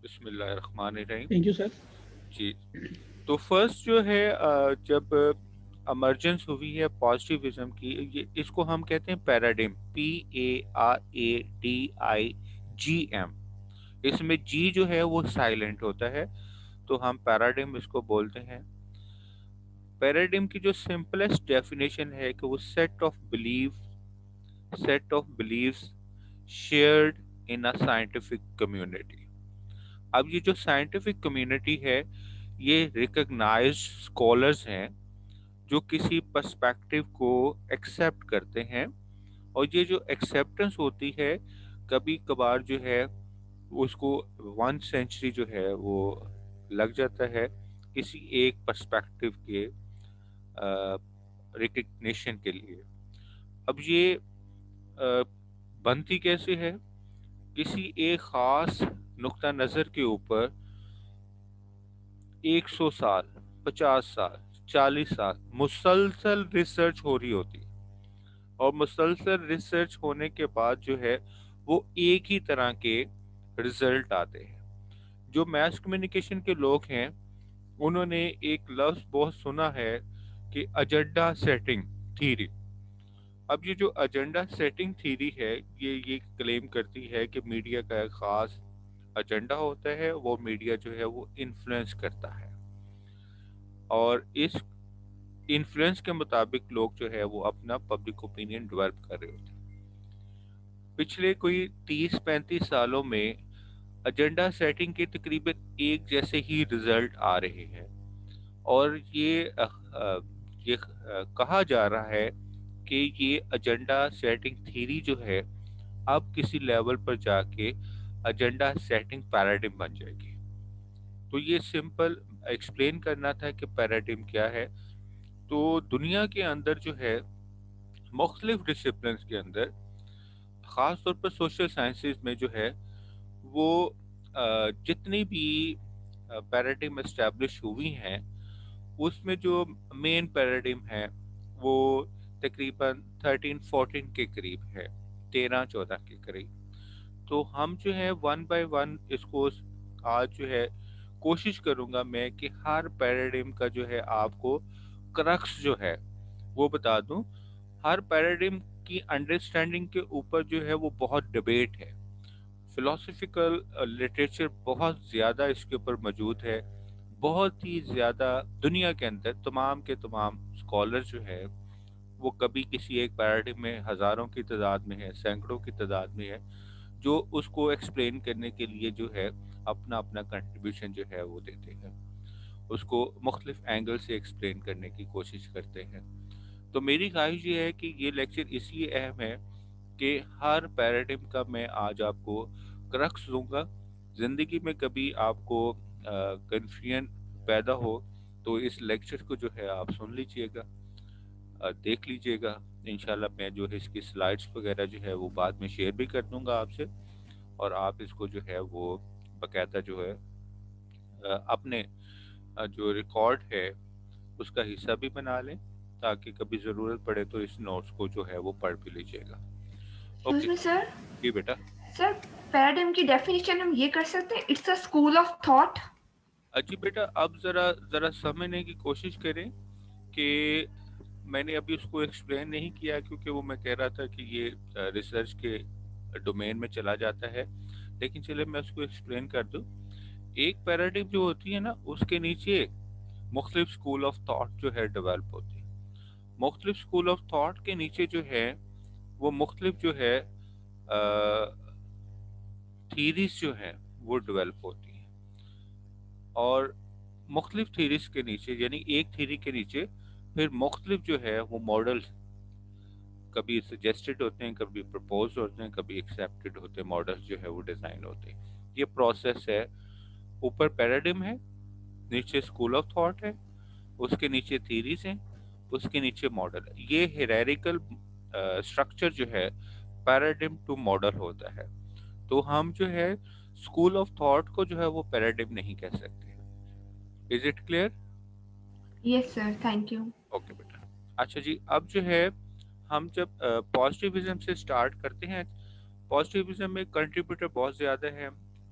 بسم اللہ الرحمن الرحیم. Thank you sir. جی تو فرسٹ جو ہے جب ایمرجنس ہوئی ہے پازیٹیوزم کی، اس کو ہم کہتے ہیں پیراڈم. PARADIGM. اس میں جی جو ہے وہ سائلنٹ ہوتا ہے، تو ہم پیراڈم اس کو بولتے ہیں. پیراڈم کی جو سمپلسٹ ڈیفینیشن ہے کہ وہ set of beliefs shared in a scientific community. اب یہ جو سائنٹیفک کمیونٹی ہے، یہ ریکگنائزڈ اسکالرز ہیں جو کسی پرسپیکٹو کو ایکسیپٹ کرتے ہیں. اور یہ جو ایکسیپٹنس ہوتی ہے، کبھی کبھار جو ہے اس کو 1 سینچری جو ہے وہ لگ جاتا ہے کسی ایک پرسپیکٹو کے ریکگنیشن کے لیے. اب یہ آ، بنتی کیسے ہے؟ کسی ایک خاص نقطہ نظر کے اوپر 100 سال، 50 سال، 40 سال مسلسل ریسرچ ہو رہی ہوتی، اور مسلسل ریسرچ ہونے کے بعد جو ہے وہ ایک ہی طرح کے رزلٹ آتے ہیں. جو میس کمیونیکیشن کے لوگ ہیں، انہوں نے ایک لفظ بہت سنا ہے کہ ایجنڈا سیٹنگ تھیری. اب یہ جو ایجنڈا سیٹنگ تھیری ہے، یہ کلیم کرتی ہے کہ میڈیا کا ایک خاص ایجنڈا ہوتا ہے، وہ میڈیا جو ہے وہ انفلوئنس کرتا ہے، اور اس انفلوئنس کے مطابق لوگ جو ہے وہ اپنا پبلک اوپینین ڈیولپ کر رہے ہوتے ہیں. پچھلے کوئی 30-35 سالوں میں ایجنڈا سیٹنگ کے تقریباً ایک جیسے ہی رزلٹ آ رہے ہیں، اور یہ کہا جا رہا ہے کہ یہ ایجنڈا سیٹنگ تھیری جو ہے اب کسی لیول پر جا کے ایجنڈا سیٹنگ پیراڈم بن جائے گی. تو یہ سمپل ایکسپلین کرنا تھا کہ پیراڈم کیا ہے. تو دنیا کے اندر جو ہے مختلف ڈسپلنس کے اندر، خاص طور پر سوشل سائنسز میں جو ہے وہ جتنی بھی پیراڈم اسٹیبلش ہوئی ہیں، اس میں جو مین پیراڈم ہے وہ تقریباً 13-14 کے قریب ہے، 13-14 کے قریب. تو ہم جو ہے ون بائی ون اس کو آج جو ہے کوشش کروں گا میں کہ ہر پیراڈم کا جو ہے آپ کو کرکس جو ہے وہ بتا دوں. ہر پیراڈم کی انڈرسٹینڈنگ کے اوپر جو ہے وہ بہت ڈبیٹ ہے، فلاسفیکل لٹریچر بہت زیادہ اس کے اوپر موجود ہے. بہت ہی زیادہ دنیا کے اندر تمام کے تمام اسکالر جو ہے وہ کبھی کسی ایک پیراڈم میں ہزاروں کی تعداد میں ہے، سینکڑوں کی تعداد میں ہے، جو اس کو ایکسپلین کرنے کے لیے جو ہے اپنا اپنا کنٹریبیوشن جو ہے وہ دیتے ہیں، اس کو مختلف اینگل سے ایکسپلین کرنے کی کوشش کرتے ہیں. تو میری خواہش یہ ہے کہ یہ لیکچر اس لیے اہم ہے کہ ہر پیراڈم کا میں آج آپ کو کرکس دوں گا. زندگی میں کبھی آپ کو کنفیوژن پیدا ہو تو اس لیکچر کو جو ہے آپ سن لیجئے گا، دیکھ لیجئے گا. انشاءاللہ میں جو ہے اس کی سلائڈس وغیرہ جو ہے وہ بعد میں شیئر بھی کر دوں گا آپ سے، اور آپ اس کو جو ہے وہ باقاعدہ جو ہے اپنے جو ریکارڈ ہے اس کا حصہ بھی بنا لیں، تاکہ کبھی ضرورت پڑے تو اس نوٹس کو جو ہے وہ پڑھ بھی لیجیے گا. ایکسکیوز اوکے می سر. جی بیٹا. سر پیراڈم کی ڈیفینیشن ہم یہ کر سکتے ہیں، it's a school of thought. جی بیٹا، اب ذرا سمجھنے کی کوشش کریں کہ میں نے ابھی اس کو ایکسپلین نہیں کیا، کیونکہ وہ میں کہہ رہا تھا کہ یہ ریسرچ کے ڈومین میں چلا جاتا ہے. لیکن چلے میں اس کو ایکسپلین کر دوں. ایک پیراڈم جو ہوتی ہے نا، اس کے نیچے مختلف اسکول آف تھاٹ جو ہے ڈیولپ ہوتی ہے. مختلف اسکول آف تھاٹ کے نیچے جو ہے وہ مختلف جو ہے تھیریز جو ہیں وہ ڈیولپ ہوتی ہیں. اور مختلف تھیریز کے نیچے، یعنی ایک تھیری کے نیچے پھر مختلف جو ہے وہ ماڈل، کبھی سجیسٹڈ ہوتے ہیں، کبھی پرپوز ہوتے ہیں، کبھی ایکسیپٹڈ ہوتے ہیں، ماڈل جو ہے وہ ڈیزائن ہوتے ہیں. یہ پروسیس ہے. اوپر پیراڈم ہے، نیچے اسکول آف تھاٹ ہے، اس کے نیچے تھیریز ہیں، اس کے نیچے ماڈل ہے. یہ ہیرارکل اسٹرکچر جو ہے پیراڈم ٹو ماڈل ہوتا ہے. تو ہم جو ہے اسکول آف تھاٹ کو جو ہے وہ پیراڈم نہیں کہہ سکتے. Is it clear? Yes sir, thank you. Okay بیٹا. اچھا جی، اب جو ہے ہم جب پازیٹیوزم سے سٹارٹ کرتے ہیں، پازیٹیوزم میں کنٹریبیوٹر بہت زیادہ ہیں.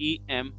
EMPIRICISM,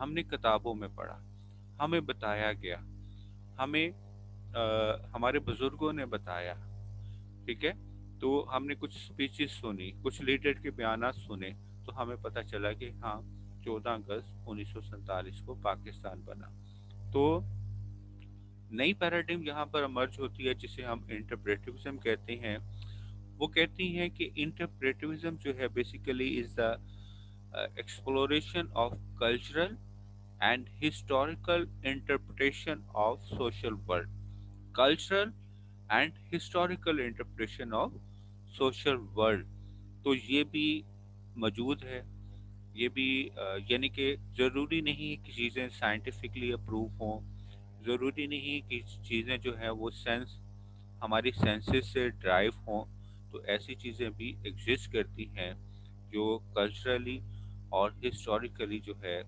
ہم نے کتابوں میں پڑھا، ہمیں بتایا گیا، ہمیں ہمارے بزرگوں نے بتایا، ٹھیک ہے، تو ہم نے کچھ سپیچز سنی، کچھ لیڈر کے بیانات سنے، تو ہمیں پتہ چلا کہ ہاں 14 اگست 1947 کو پاکستان بنا۔ تو نئی پیراڈائم یہاں پر امرج ہوتی ہے جسے ہم انٹرپریٹیوزم کہتے ہیں۔ وہ کہتی ہیں کہ انٹرپریٹیوزم جو ہے basically is the exploration of cultural and historical interpretation of social world, cultural and historical interpretation of social world. تو یہ بھی موجود ہے، یہ بھی یعنی کہ ضروری نہیں کہ چیزیں سائنٹیفکلی اپروو ہوں، ضروری نہیں کہ چیزیں جو ہیں وہ سینس ہماری سینسز سے ڈرائیو ہوں، تو ایسی چیزیں بھی ایگزسٹ کرتی ہیں جو کلچرلی اور ہسٹوریکلی جو ہے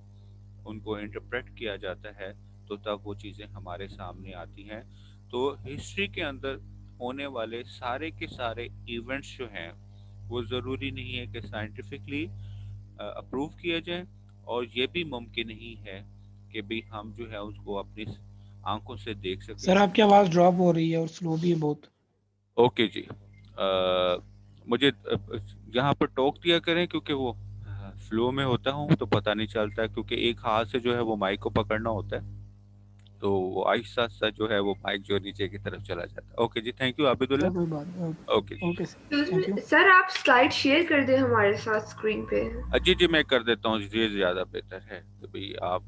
ان کو انٹرپریٹ کیا جاتا ہے، تو تب وہ چیزیں ہمارے سامنے آتی ہیں۔ تو ہسٹری کے اندر ہونے والے سارے کے سارے ایونٹس جو ہیں وہ ضروری نہیں ہے کہ سائنٹیفکلی اپروو کیا جائے، اور یہ بھی ممکن نہیں ہے کہ بھی ہم جو ہے اس کو اپنی آنکھوں سے دیکھ سکیں۔ سر آپ کی آواز ڈراپ ہو رہی ہے اور سلو بھی ہے بہت۔ اوکے جی، مجھے یہاں پر ٹوک دیا کریں کیونکہ وہ فلو میں ہوتا ہوں تو پتہ نہیں چلتا، کیونکہ ایک ہاتھ سے جو ہے وہ مائک کو پکڑنا ہوتا ہے، تو وہ آہستہ آہستہ جو ہے وہ مائک جو نیچے کی طرف چلا جاتا ہے۔ اوکے جی، تھینک یو عابد سر اللہ۔ کوئی بات نہیں، اوکے جی، okay sir, thank you. Sir آپ سلائڈ شیئر کر دیں ہمارے ساتھ اسکرین پہ۔ جی جی میں کر دیتا ہوں، یہ زیادہ بہتر ہے کہ بھئی آپ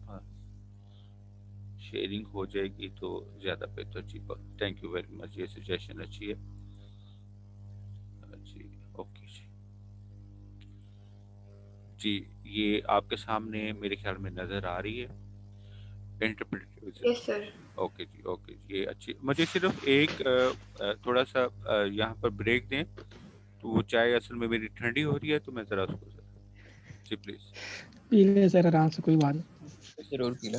شیئرنگ ہو جائے گی تو زیادہ بہتر جی۔ تھینک یو ویری مچ، یہ سجیشن اچھی ہے جی۔ اوکے جی، جی یہ آپ کے سامنے میرے خیال میں نظر آ رہی ہے انٹرپریٹیوزم۔ یس سر۔ اوکے جی، اوکے جی، یہ اچھی، مجھے صرف ایک تھوڑا سا یہاں پر بریک دیں، تو وہ چائے اصل میں میری ٹھنڈی ہو رہی ہے تو میں ذرا اس کو جی پلیز۔ پی لیں سر آرام سے، کوئی بات نہیں۔ ضرور پی لو۔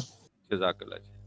جزاک اللہ جی۔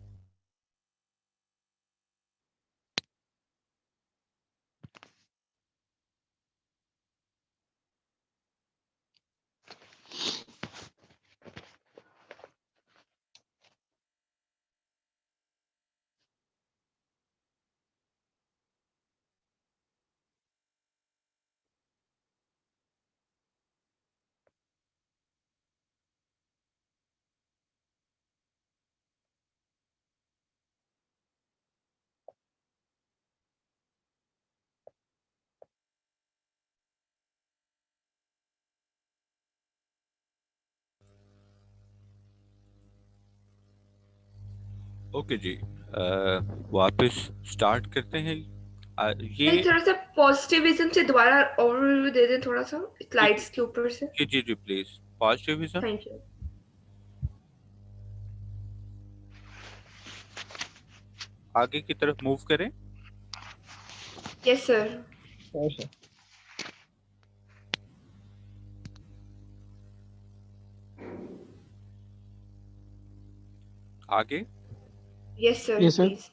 اوکے جی، واپس سٹارٹ کرتے ہیں۔ سر یہ تھوڑا سا پازیٹیوزم سے دوبارہ اوور ویو دے دیں تھوڑا سا جی جی سلائڈس کے اوپر سے۔ جی جی جی پلیز، پازیٹیوزم تھینک یو۔ آگے کی طرف موو کریں۔ Yes sir. اچھا، آگے yes sir yes sir. Please.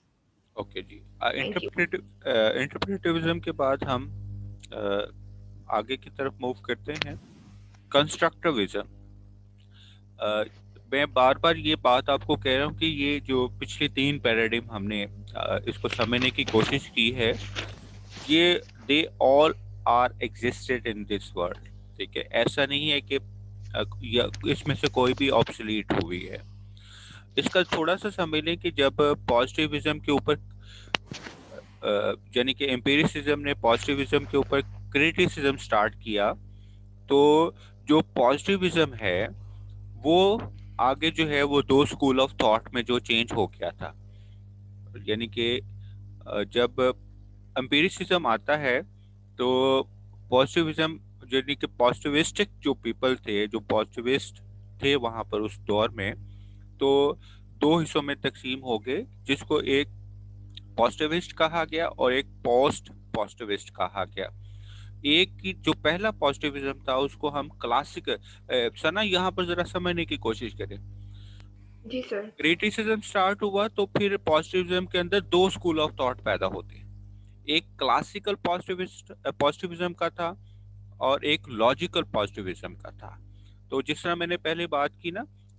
Okay جی، تھینک یو۔ انٹرپریٹیوزم کے بعد ہم آگے کی طرف موو کرتے ہیں، کنسٹرکٹیوزم۔ میں بار بار یہ بات آپ کو کہہ رہا ہوں کہ یہ جو پچھلی 3 پیراڈائم ہم نے اس کو سمجھنے کی کوشش کی ہے، یہ they all are existed in this world, ٹھیک ہے، ایسا نہیں ہے کہ اس میں سے کوئی بھی آبسلیٹ ہوئی ہے۔ اس کا تھوڑا سا سمجھ لیں کہ جب پازیٹیوزم کے اوپر یعنی کہ امپیریسزم نے پازیٹیوزم کے اوپر کریٹیسزم سٹارٹ کیا، تو جو پازیٹیوزم ہے وہ آگے جو ہے وہ 2 اسکول آف تھاٹ میں جو چینج ہو گیا تھا، یعنی کہ جب امپیریسزم آتا ہے تو پازیٹیوزم یعنی کہ پازیٹیوسٹک جو پیپل تھے، جو پازیٹیوسٹ تھے وہاں پر اس دور میں، تو 2 حصوں میں تقسیم ہو گئے، جس کو ایک پازیٹیوسٹ کہا گیا اور ایک پوسٹ پازیٹیوسٹ کہا گیا۔ ایک کی جو پہلا پازیٹیوزم تھا اس کو ہم کلاسک سنا، یہاں پر ذرا سمجھنے کی کوشش کریں۔ جی سر۔ کریٹیسزم سٹارٹ ہوا تو پھر پازیٹیوزم کے اندر 2 اسکول آف تھاٹ پیدا ہوتے ہیں، ایک کلاسیکل پازیٹیوزم کا تھا اور ایک لاجیکل پازیٹیوزم کا تھا۔ تو جس طرح میں نے پہلے بات کی نا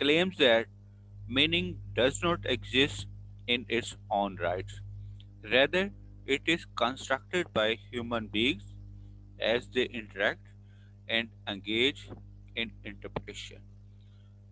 claims that meaning does not exist in its own right. Rather, it is constructed by human beings as they interact and engage in interpretation.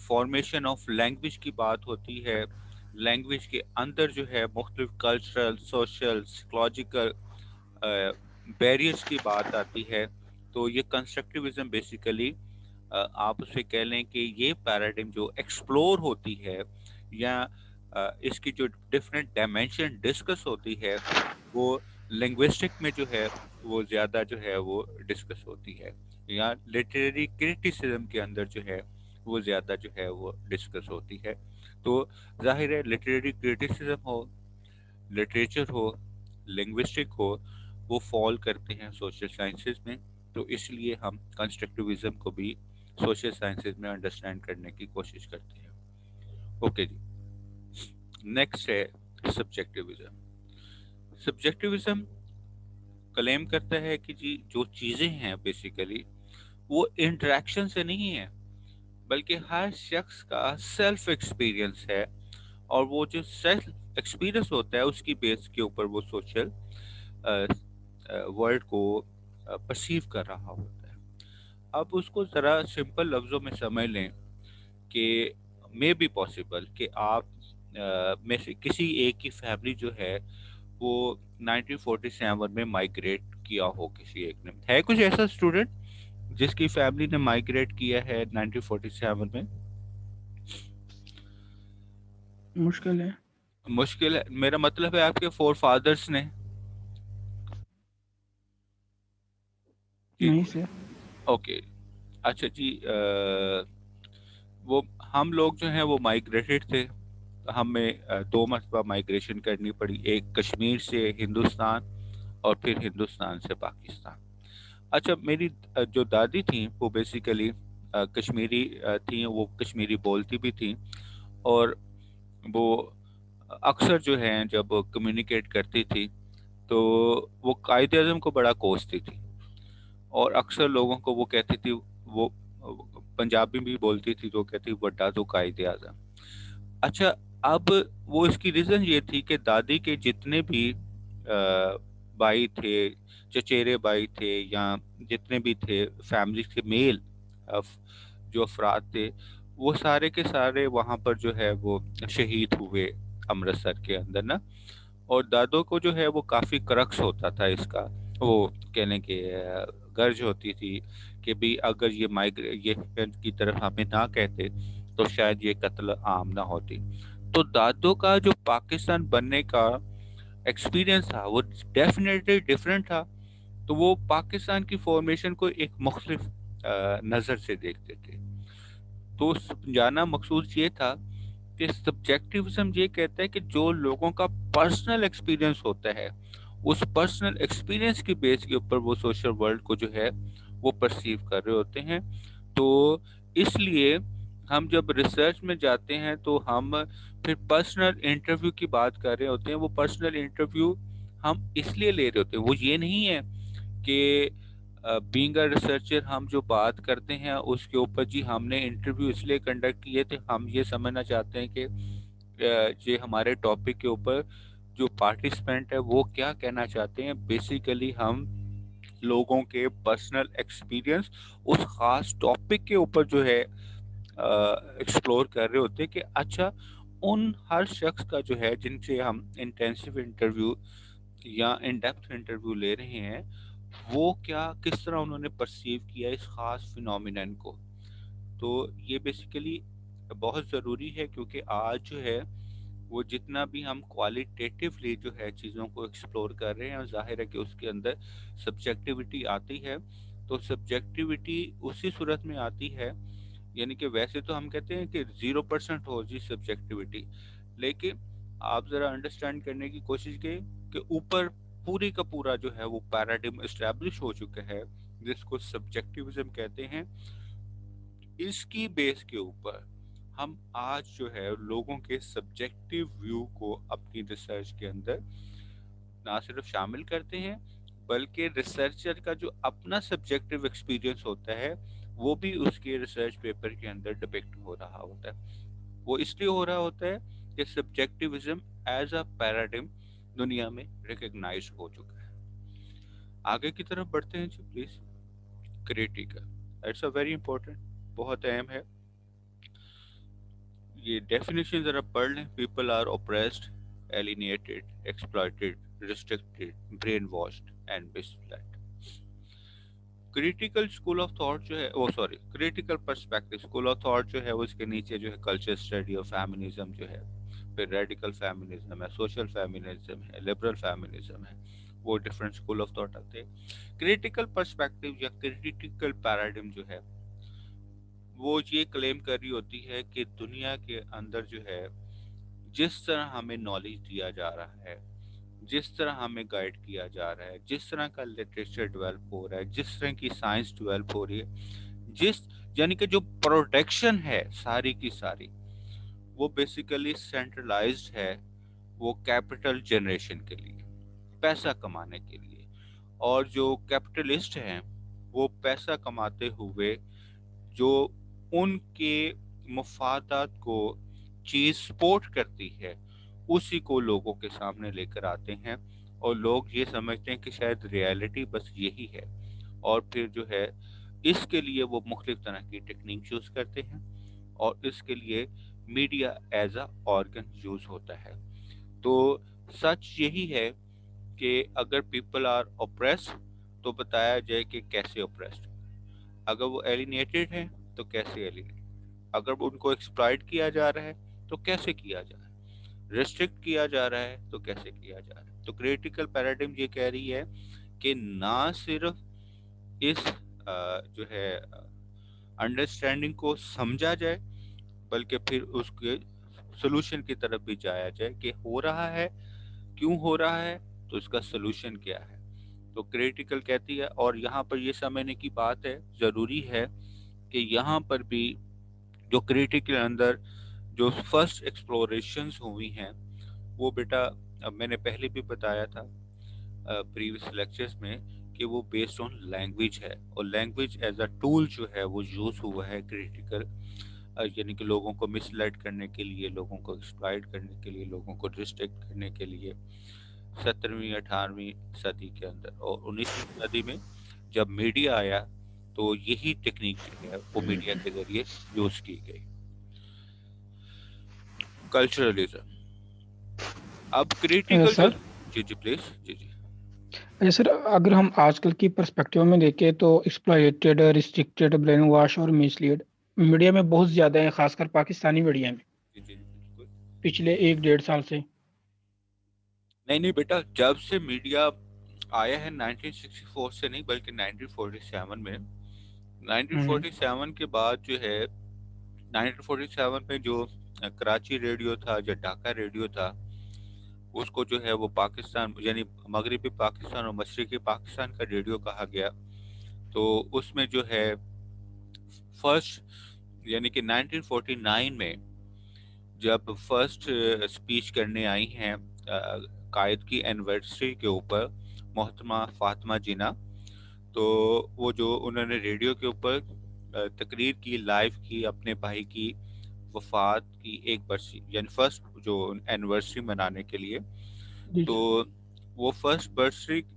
Formation of language کی بات ہوتی ہے، لینگویج کے اندر جو ہے مختلف کلچرل، سوشل، سائیکولوجیکل بیریئرس کی بات آتی ہے. تو یہ کنسٹرکٹیوزم بیسیکلی آپ اسے کہہ لیں کہ یہ پیراڈائم جو ایکسپلور ہوتی ہے یا اس کی جو ڈفرینٹ ڈائمینشن ڈسکس ہوتی ہے وہ لنگوسٹک میں جو ہے وہ زیادہ جو ہے وہ ڈسکس ہوتی ہے، یا لٹریری کرٹیسزم کے اندر جو ہے وہ زیادہ جو ہے وہ ڈسکس ہوتی ہے. تو ظاہر ہے لٹریری کرٹیسزم ہو، لٹریچر ہو، لنگوسٹک ہو، وہ فال کرتے ہیں سوشل سائنسز میں. تو اس لیے ہم کنسٹرکٹیوزم کو بھی سوشل سائنسز میں انڈرسٹینڈ کرنے کی کوشش کرتے ہیں. اوکے جی، نیکسٹ ہے سبجیکٹیوزم. سبجیکٹیوزم کلیم کرتا ہے کہ جی جو چیزیں ہیں بیسیکلی وہ انٹریکشن سے نہیں ہے، بلکہ ہر شخص کا سیلف ایکسپیرینس ہے، اور وہ جو سیلف ایکسپیرینس ہوتا ہے اس کی بیس کے اوپر وہ سوشل ورلڈ کو پرسیو کر رہا ہوتا ہے. اب اس کو ذرا سمپل لفظوں میں سمجھ لیں کہ مے بی پاسبل کہ آپ میں سے کسی ایک کی فیملی جو ہے وہ 1947 میں مائگریٹ کیا ہو. کسی ایک نے ہے کچھ ایسا اسٹوڈنٹ جس کی فیملی نے مائگریٹ کیا ہے 1947 میں؟ مشکل ہے. مشکل ہے، میرا مطلب ہے آپ کے فور فادرز نے. نہیں سر. اوکے، اچھا جی. وہ ہم لوگ جو ہیں وہ مائگریٹڈ تھے. ہمیں دو مرتبہ مائگریشن کرنی پڑی، ایک کشمیر سے ہندوستان اور پھر ہندوستان سے پاکستان. اچھا، میری جو دادی تھیں وہ بیسیکلی کشمیری تھیں، وہ کشمیری بولتی بھی تھیں، اور وہ اکثر جو ہیں جب کمیونیکیٹ کرتی تھی تو وہ قائد اعظم کو بڑا کوستی تھی، اور اکثر لوگوں کو وہ کہتی تھی، وہ پنجابی بھی بولتی تھی تو کہتی بڑا تو قائد اعظم. اچھا، اب وہ اس کی ریزن یہ تھی کہ دادی کے جتنے بھی بھائی تھے، چچیرے بھائی تھے، یا جتنے بھی تھے فیملی کے میل جو افراد تھے، وہ سارے کے سارے وہاں پر جو ہے وہ شہید ہوئے امرتسر کے اندر نا. اور دادوں کو جو ہے وہ کافی کرکس ہوتا تھا اس کا، وہ کہنے کے غرض ہوتی تھی کہ بھی اگر یہ کی طرف ہمیں نہ کہتے تو شاید یہ قتل عام نہ ہوتی. تو دادوں کا جو پاکستان بننے کا ایکسپیرینس تھا وہ ڈیفینیٹلی ڈفرینٹ تھا. تو وہ پاکستان کی فارمیشن کو ایک مختلف نظر سے دیکھتے تھے. تو جانا مقصود یہ تھا کہ سبجیکٹیوزم یہ کہتا ہے کہ جو لوگوں کا پرسنل ایکسپیرینس ہوتا ہے اس پرسنل ایکسپیرینس کی بیس کے اوپر وہ سوشل ورلڈ کو جو ہے وہ پرسیو کر رہے ہوتے ہیں. تو اس لیے ہم جب ریسرچ میں جاتے ہیں تو ہم پھر پرسنل انٹرویو کی بات کر رہے ہوتے ہیں. وہ پرسنل انٹرویو ہم اس لیے لے رہے ہوتے ہیں، وہ یہ نہیں ہے کہ بینگ اے ریسرچر ہم جو بات کرتے ہیں اس کے اوپر جی ہم نے انٹرویو اس لیے کنڈکٹ کیے تھے، ہم یہ سمجھنا چاہتے ہیں کہ یہ ہمارے ٹاپک کے اوپر جو پارٹیسپینٹ ہے وہ کیا کہنا چاہتے ہیں. بیسیکلی ہم لوگوں کے پرسنل ایکسپیرینس اس خاص ٹاپک کے اوپر جو ہے ایکسپلور کر رہے ہوتے کہ اچھا ان ہر شخص کا جو ہے جن سے ہم انٹینسیو انٹرویو یا ان ڈیپتھ انٹرویو لے رہے ہیں وہ کیا کس طرح انہوں نے پرسیو کیا اس خاص فینومینن کو. تو یہ بیسیکلی بہت ضروری ہے کیونکہ آج جو ہے وہ جتنا بھی ہم کوالیٹیٹیولی جو ہے چیزوں کو ایکسپلور کر رہے ہیں، ظاہر ہے کہ اس کے اندر سبجیکٹیوٹی آتی ہے. تو سبجیکٹیوٹی اسی صورت میں آتی ہے، یعنی کہ ویسے تو ہم کہتے ہیں کہ 0% ہو جی سبجیکٹیوٹی، لیکن آپ ذرا انڈرسٹینڈ کرنے کی کوشش کریں کہ اوپر پوری کا پورا جو ہے وہ پیراڈائم اسٹیبلش ہو چکا ہے جس کو سبجیکٹیوزم کہتے ہیں. اس کی بیس کے اوپر ہم آج جو ہے لوگوں کے سبجیکٹیو ویو کو اپنی ریسرچ کے اندر نہ صرف شامل کرتے ہیں بلکہ ریسرچر کا جو اپنا سبجیکٹیو ایکسپیرینس ہوتا ہے وہ بھی اس کے ریسرچ پیپر کے اندر ڈپکٹ ہو رہا ہوتا ہے. وہ اس لیے ہو رہا ہوتا ہے کہ سبجیکٹیوزم ایز اے پیراڈائم دنیا میں ریکگنائز ہو چکا ہے. آگے کی طرف بڑھتے ہیں جی please. Critical, it's a very important, بہت اہم ہے. یہ ڈیفینیشن ذرا پڑھ لیں. People are oppressed, alienated, exploited, restricted, brainwashed and misled. Critical school of thought جو ہے وہ critical perspective school of thought جو ہے اس کے نیچے جو ہے کلچر اسٹڈی اور فیمنزم جو ہے, پھر ریڈیکل فیمنزم ہے, سوشل فیمنزم ہے, لبرل فیمنزم ہے, وہ ڈفرینٹ اسکول آف تھاٹ آتے ہیں. کریٹیکل پرسپیکٹو یا کریٹیکل پیراڈم جو ہے وہ یہ کلیم کر رہی ہوتی ہے کہ دنیا کے اندر جو ہے جس طرح ہمیں نالج دیا جا رہا ہے, جس طرح ہمیں گائیڈ کیا جا رہا ہے, جس طرح کا لٹریچر ڈیولپ ہو رہا ہے, جس طرح کی سائنس ڈیولپ ہو رہی ہے, یعنی کہ جو پروڈکشن ہے ساری کی ساری وہ بیسیکلی سینٹرلائزڈ ہے, وہ کیپٹل جنریشن کے لیے, پیسہ کمانے کے لیے. اور جو کیپٹلسٹ ہیں وہ پیسہ کماتے ہوئے جو ان کے مفادات کو چیز سپورٹ کرتی ہے اسی کو لوگوں کے سامنے لے کر آتے ہیں, اور لوگ یہ سمجھتے ہیں کہ شاید ریالٹی بس یہی ہے, اور پھر جو ہے اس کے لیے وہ مختلف طرح کی ٹیکنیک یوز کرتے ہیں, اور اس کے لیے media as a organ use ہوتا ہے. تو سچ یہی ہے کہ اگر پیپل آر اوپریسڈ تو بتایا جائے کہ کیسے اوپریسڈ, اگر وہ ایلینیٹڈ ہیں تو کیسے ایلینیٹڈ, اگر ان کو ایکسپلائٹ کیا جا رہا ہے تو کیسے کیا جا رہا ہے, ریسٹرکٹ کیا جا رہا ہے تو کیسے کیا جا رہا ہے. تو کریٹیکل پیراڈم یہ کہہ رہی ہے کہ نہ صرف اس جو ہے انڈرسٹینڈنگ کو سمجھا جائے بلکہ پھر اس کے سولوشن کی طرف بھی جایا جائے کہ ہو رہا ہے, کیوں ہو رہا ہے, تو اس کا سولوشن کیا ہے. تو کریٹیکل کہتی ہے, اور یہاں پر یہ سمجھنے کی بات ہے, ضروری ہے کہ یہاں پر بھی جو کریٹیکل اندر جو فرسٹ ایکسپلوریشنز ہوئی ہیں وہ بیٹا میں نے پہلے بھی بتایا تھا پریویس لیکچرز میں کہ وہ بیسڈ آن لینگویج ہے, اور لینگویج ایز اے ٹول جو ہے وہ یوز ہوا ہے کریٹیکل, یعنی کہ لوگوں کو مس لیڈ کرنے کے لیے, لوگوں کو ایکسپلائٹ کرنے کے لیے, لوگوں کو ڈسٹریکٹ کرنے کے لیے 17ویں 18ویں صدی کے اندر. اور 19ویں صدی میں جب میڈیا آیا تو یہی ٹیکنیک جو ہے وہ میڈیا کے ذریعے یوز کی گئی. کلچرلزم. اب کریٹیکل جو سر جی پلیز جی سر اگر ہم آج کل کی پرسپیکٹیو میں دیکھیں تو ایکسپلائٹیڈ, ریسٹرکٹیڈ, برین واش اور مس لیڈ میڈیا میں بہت زیادہ ہے, خاص کر پاکستانی میڈیا میں بالکل. پچھلے 1-1.5 سال سے. نہیں بیٹا, جب سے میڈیا آیا ہے 1964 سے نہیں بلکہ 1947 میں. 1947 کے بعد جو ہے 1947 میں جو کراچی ریڈیو تھا یا ڈھاکہ ریڈیو تھا اس کو جو ہے وہ پاکستان یعنی مغربی پاکستان اور مشرقی پاکستان کا ریڈیو کہا گیا. تو اس میں جو ہے فرسٹ یعنی کہ 1949 میں جب فرسٹ اسپیچ کرنے آئی ہیں قائد کی اینیورسری کے اوپر محترمہ فاطمہ جناح, تو وہ جو انہوں نے ریڈیو کے اوپر تقریر کی, لائیو کی, اپنے بھائی کی وفات کی ایک برسی یعنی فرسٹ جو اینیورسری منانے کے لیے, تو وہ فرسٹ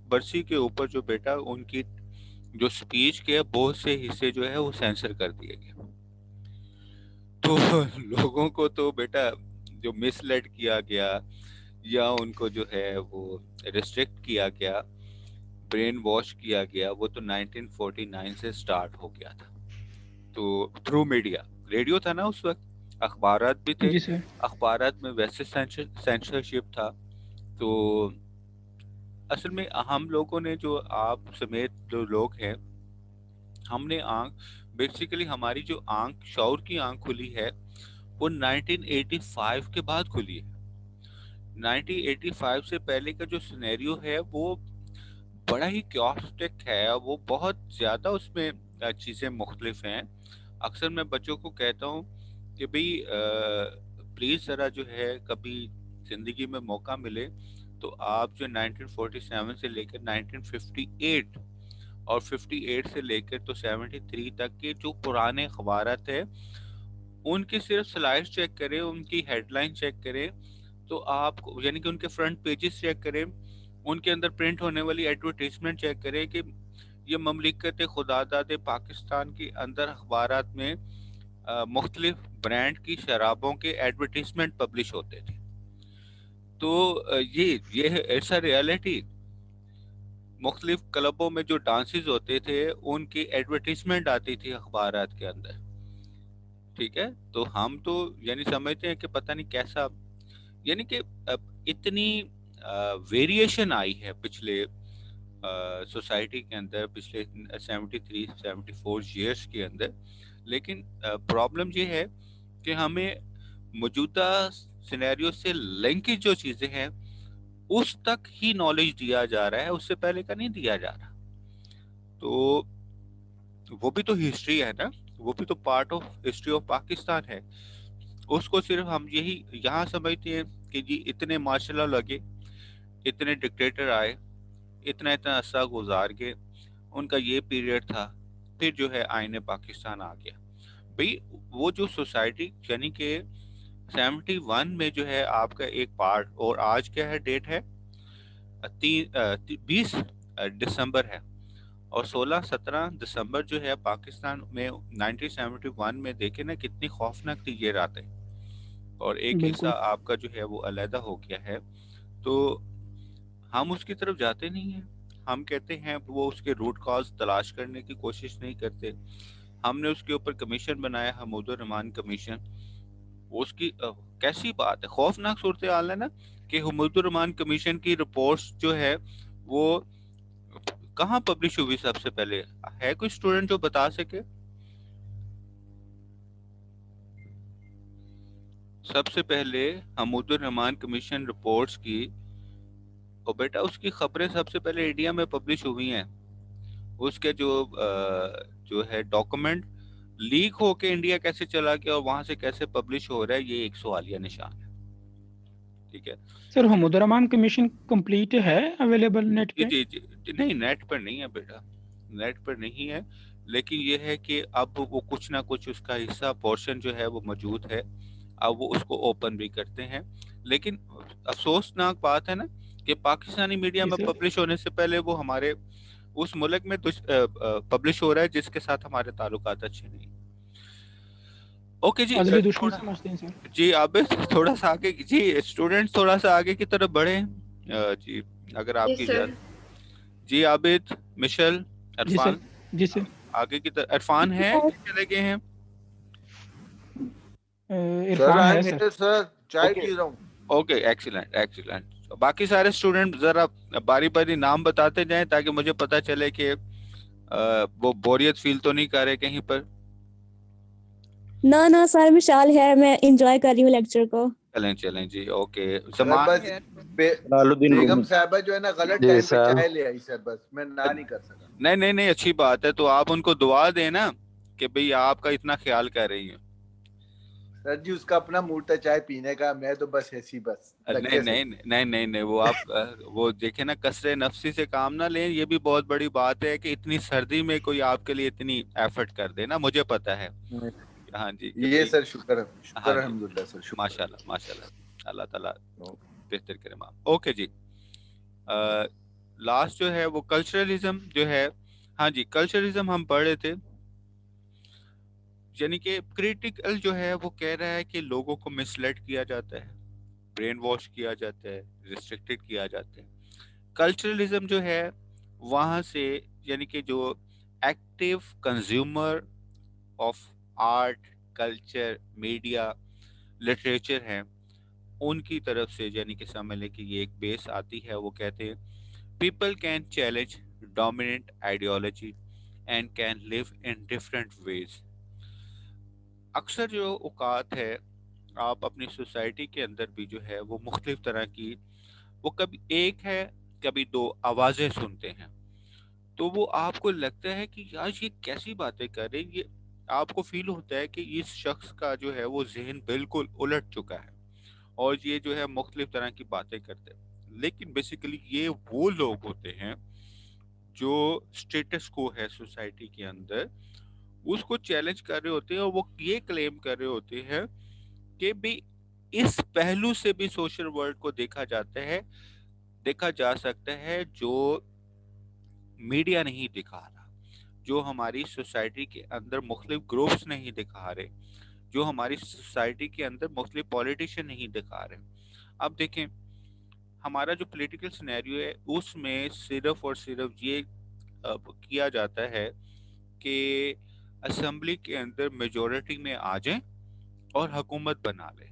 برسی کے اوپر جو بیٹا ان کی جو سپیچ کے بہت سے حصے جو ہے وہ سینسر کر دیے گئے. تو لوگوں کو تو بیٹا جو مس لیڈ کیا گیا یا ان کو جو ہے وہ ریسٹرکٹ کیا گیا, برین واش کیا گیا, وہ تو 1949 سے سٹارٹ ہو گیا تھا. تو تھرو میڈیا, ریڈیو تھا نا اس وقت, اخبارات بھی تھے, جی سر. اخبارات میں ویسے سینسرشپ تھا. تو اصل میں ہم لوگوں نے جو آپ سمیت جو لوگ ہیں ہم نے بیسیکلی ہماری جو شعور کی آنکھ کھلی ہے وہ 1985 کے بعد کھلی ہے. 1985 سے پہلے کا جو سینیریو ہے وہ بڑا ہی کیوسٹک ہے, وہ بہت زیادہ اس میں چیزیں مختلف ہیں. اکثر میں بچوں کو کہتا ہوں کہ بھئی پلیز ذرا جو ہے کبھی زندگی میں موقع ملے تو آپ جو 1947 سے لے کر 1958 اور 58 سے لے کر تو 73 تک کے جو پرانے اخبارات ہیں ان کی صرف سلائڈ چیک کریں, ان کی ہیڈ لائن چیک کریں, تو آپ یعنی کہ ان کے فرنٹ پیجز چیک کریں, ان کے اندر پرنٹ ہونے والی ایڈورٹیزمنٹ چیک کریں کہ یہ مملکت خدا داد پاکستان کے اندر اخبارات میں مختلف برانڈ کی شرابوں کے ایڈورٹیزمنٹ پبلش ہوتے تھے. تو یہ ایسا ریالٹی مختلف کلبوں میں جو ڈانسز ہوتے تھے ان کی ایڈورٹیزمنٹ آتی تھی اخبارات کے اندر. ٹھیک ہے, تو ہم تو یعنی سمجھتے ہیں کہ پتہ نہیں کیسا, یعنی کہ اتنی ویریشن آئی ہے پچھلے سوسائٹی کے اندر پچھلے 73-74 ایئرس کے اندر. لیکن پرابلم یہ ہے کہ ہمیں موجودہ سینیریو سے لنکیج جو چیزیں ہیں اس تک ہی نالج دیا جا رہا ہے, اس سے پہلے کا نہیں دیا جا رہا. تو وہ بھی تو ہسٹری ہے نا, وہ بھی تو part of history of Pakistan ہے. اس کو صرف ہم یہی یہاں سمجھتے ہیں کہ جی اتنے مارشل لا لگے, اتنے ڈکٹیٹر آئے, اتنا عرصہ گزار کے ان کا یہ پیریڈ تھا, پھر جو ہے آئین پاکستان آ گیا. بھئی وہ جو سوسائٹی یعنی کہ 71 میں جو ہے آپ کا ایک پارٹ, اور آج کیا ہے ڈیٹ ہے 20 دسمبر ہے, اور 16-17 دسمبر جو ہے پاکستان میں 1971 میں دیکھیں نا کتنی خوفناک تھی یہ راتیں, اور ایک بالکل. حصہ آپ کا جو ہے وہ علیحدہ ہو گیا ہے. تو ہم اس کی طرف جاتے نہیں ہیں, ہم کہتے ہیں وہ اس کے روٹ کاز تلاش کرنے کی کوشش نہیں کرتے. ہم نے اس کے اوپر کمیشن بنایا, حمود الرحمان کمیشن. اس کی کیسی بات ہے, خوفناک صورتحال ہے نا کہ حمود الرحمان کمیشن کی رپورٹس جو ہے وہ کہاں پبلش ہوئی سب سے پہلے, ہے کوئی اسٹوڈنٹ جو بتا سکے؟ سب سے پہلے حمود الرحمان کمیشن رپورٹس کی, اور بیٹا اس کی خبریں سب سے پہلے انڈیا میں پبلش ہوئی ہیں. اس کے جو ہے ڈاکومنٹ لیک ہو کے انڈیا کیسے چلا گیا اور وہاں سے کیسے پبلش ہو رہا ہے, یہ ایک سوالیہ نشان ہے. ٹھیک ہے سر حمود الرحمان کمیشن کمپلیٹ ہے اویلیبل نیٹ جی پہ؟ جی جی نہیں, نیٹ پر نہیں ہے بیٹا, نیٹ پر نہیں ہے. لیکن یہ ہے کہ اب وہ کچھ نہ کچھ اس کا حصہ پورشن جو ہے وہ موجود ہے, اب وہ اس کو اوپن بھی کرتے ہیں. لیکن افسوسناک بات ہے نا کہ پاکستانی میڈیا جی میں سر. پبلش ہونے سے پہلے وہ ہمارے اس ملک میں پبلش ہو رہا ہے جس کے ساتھ ہمارے تعلقات اچھے نہیں. اوکے جی, ازلی دشمن تھوڑا سمجھتے ہیں سر. جی عابد تھوڑا سا آگے, جی اسٹوڈنٹ تھوڑا سا آگے کی طرف بڑھیں. جی اگر آپ کی یس سر. اجازت. جی عابد, مشل, جی سر. عرفان, جی سر. آگے کی طرف. عرفان ہے کہ چلے گئے ہیں؟ عرفان ہے سر. سر چائے اوکے پی رہا ہوں. Okay, excellent excellent. باقی سارے اسٹوڈنٹ ذرا باری باری نام بتاتے جائیں تاکہ مجھے پتا چلے کہ وہ بوریت فیل تو نہیں کر رہے کہیں پر. نہ سر مشال ہے, میں انجوائے کر رہی ہوں لیکچر کو. چلیں چلیں جی, اوکے. سر بس بیگم صاحبہ جو ہے نا غلط ٹائم پہ چائے لے آئی سر, بس میں نہ نہیں کر سکا. نہیں اچھی بات ہے, تو آپ ان کو دعا دیں نا کہ بھئی آپ کا اتنا خیال کر رہی ہیں. سر جی اس کا اپنا موڈ تھا چائے پینے کا, میں تو بس ایسی بس نہیں وہ آپ وہ دیکھیں نا, کثرے نفسی سے کام نہ لیں. یہ بھی بہت بڑی بات ہے کہ اتنی سردی میں کوئی آپ کے لیے اتنی ایفرٹ کر دے نا, مجھے پتا ہے. ہاں جی, یہ سر شکر ہاں جی, الحمدللہ سر, شکر ماشاءاللہ اللہ تعالیٰ بہتر کرے. اوکے جی, لاسٹ جو ہے وہ کلچرلزم جو ہے. ہاں جی, کلچرلزم ہم پڑھ رہے تھے, یعنی کہ کریٹیکل جو ہے وہ کہہ رہا ہے کہ لوگوں کو مسلیڈ کیا جاتا ہے, برین واش کیا جاتا ہے, ریسٹرکٹڈ کیا جاتا ہے. کلچرلزم جو ہے وہاں سے یعنی کہ جو active consumer of art, culture, media, literature ہیں ان کی طرف سے, یعنی کہ سمجھ لیں کہ یہ ایک بیس آتی ہے. وہ کہتے ہیں people can challenge dominant ideology and can live in different ways. اکثر جو اوقات ہے آپ اپنی سوسائٹی کے اندر بھی جو ہے وہ مختلف طرح کی, وہ کبھی ایک ہے کبھی دو آوازیں سنتے ہیں, تو وہ آپ کو لگتا ہے کہ یار یہ کیسی باتیں کر رہے ہیں. یہ آپ کو فیل ہوتا ہے کہ اس شخص کا جو ہے وہ ذہن بالکل الٹ چکا ہے اور یہ جو ہے مختلف طرح کی باتیں کرتے ہیں. لیکن بیسیکلی یہ وہ لوگ ہوتے ہیں جو سٹیٹس کو ہے سوسائٹی کے اندر اس کو چیلنج کر رہے ہوتے ہیں, اور وہ یہ کلیم کر رہے ہوتے ہیں کہ بھی اس پہلو سے بھی سوشل ورلڈ کو دیکھا جا سکتا ہے جو میڈیا نہیں دکھا رہا, جو ہماری سوسائٹی کے اندر مختلف گروپس نہیں دکھا رہے، جو ہماری سوسائٹی کے اندر مختلف پولیٹیشین نہیں دکھا رہے. اب دیکھیں ہمارا جو پولیٹیکل سینیریو ہے اس میں صرف اور صرف یہ کیا جاتا ہے کہ اسمبلی کے اندر میجورٹی میں آ جائیں اور حکومت بنا لیں.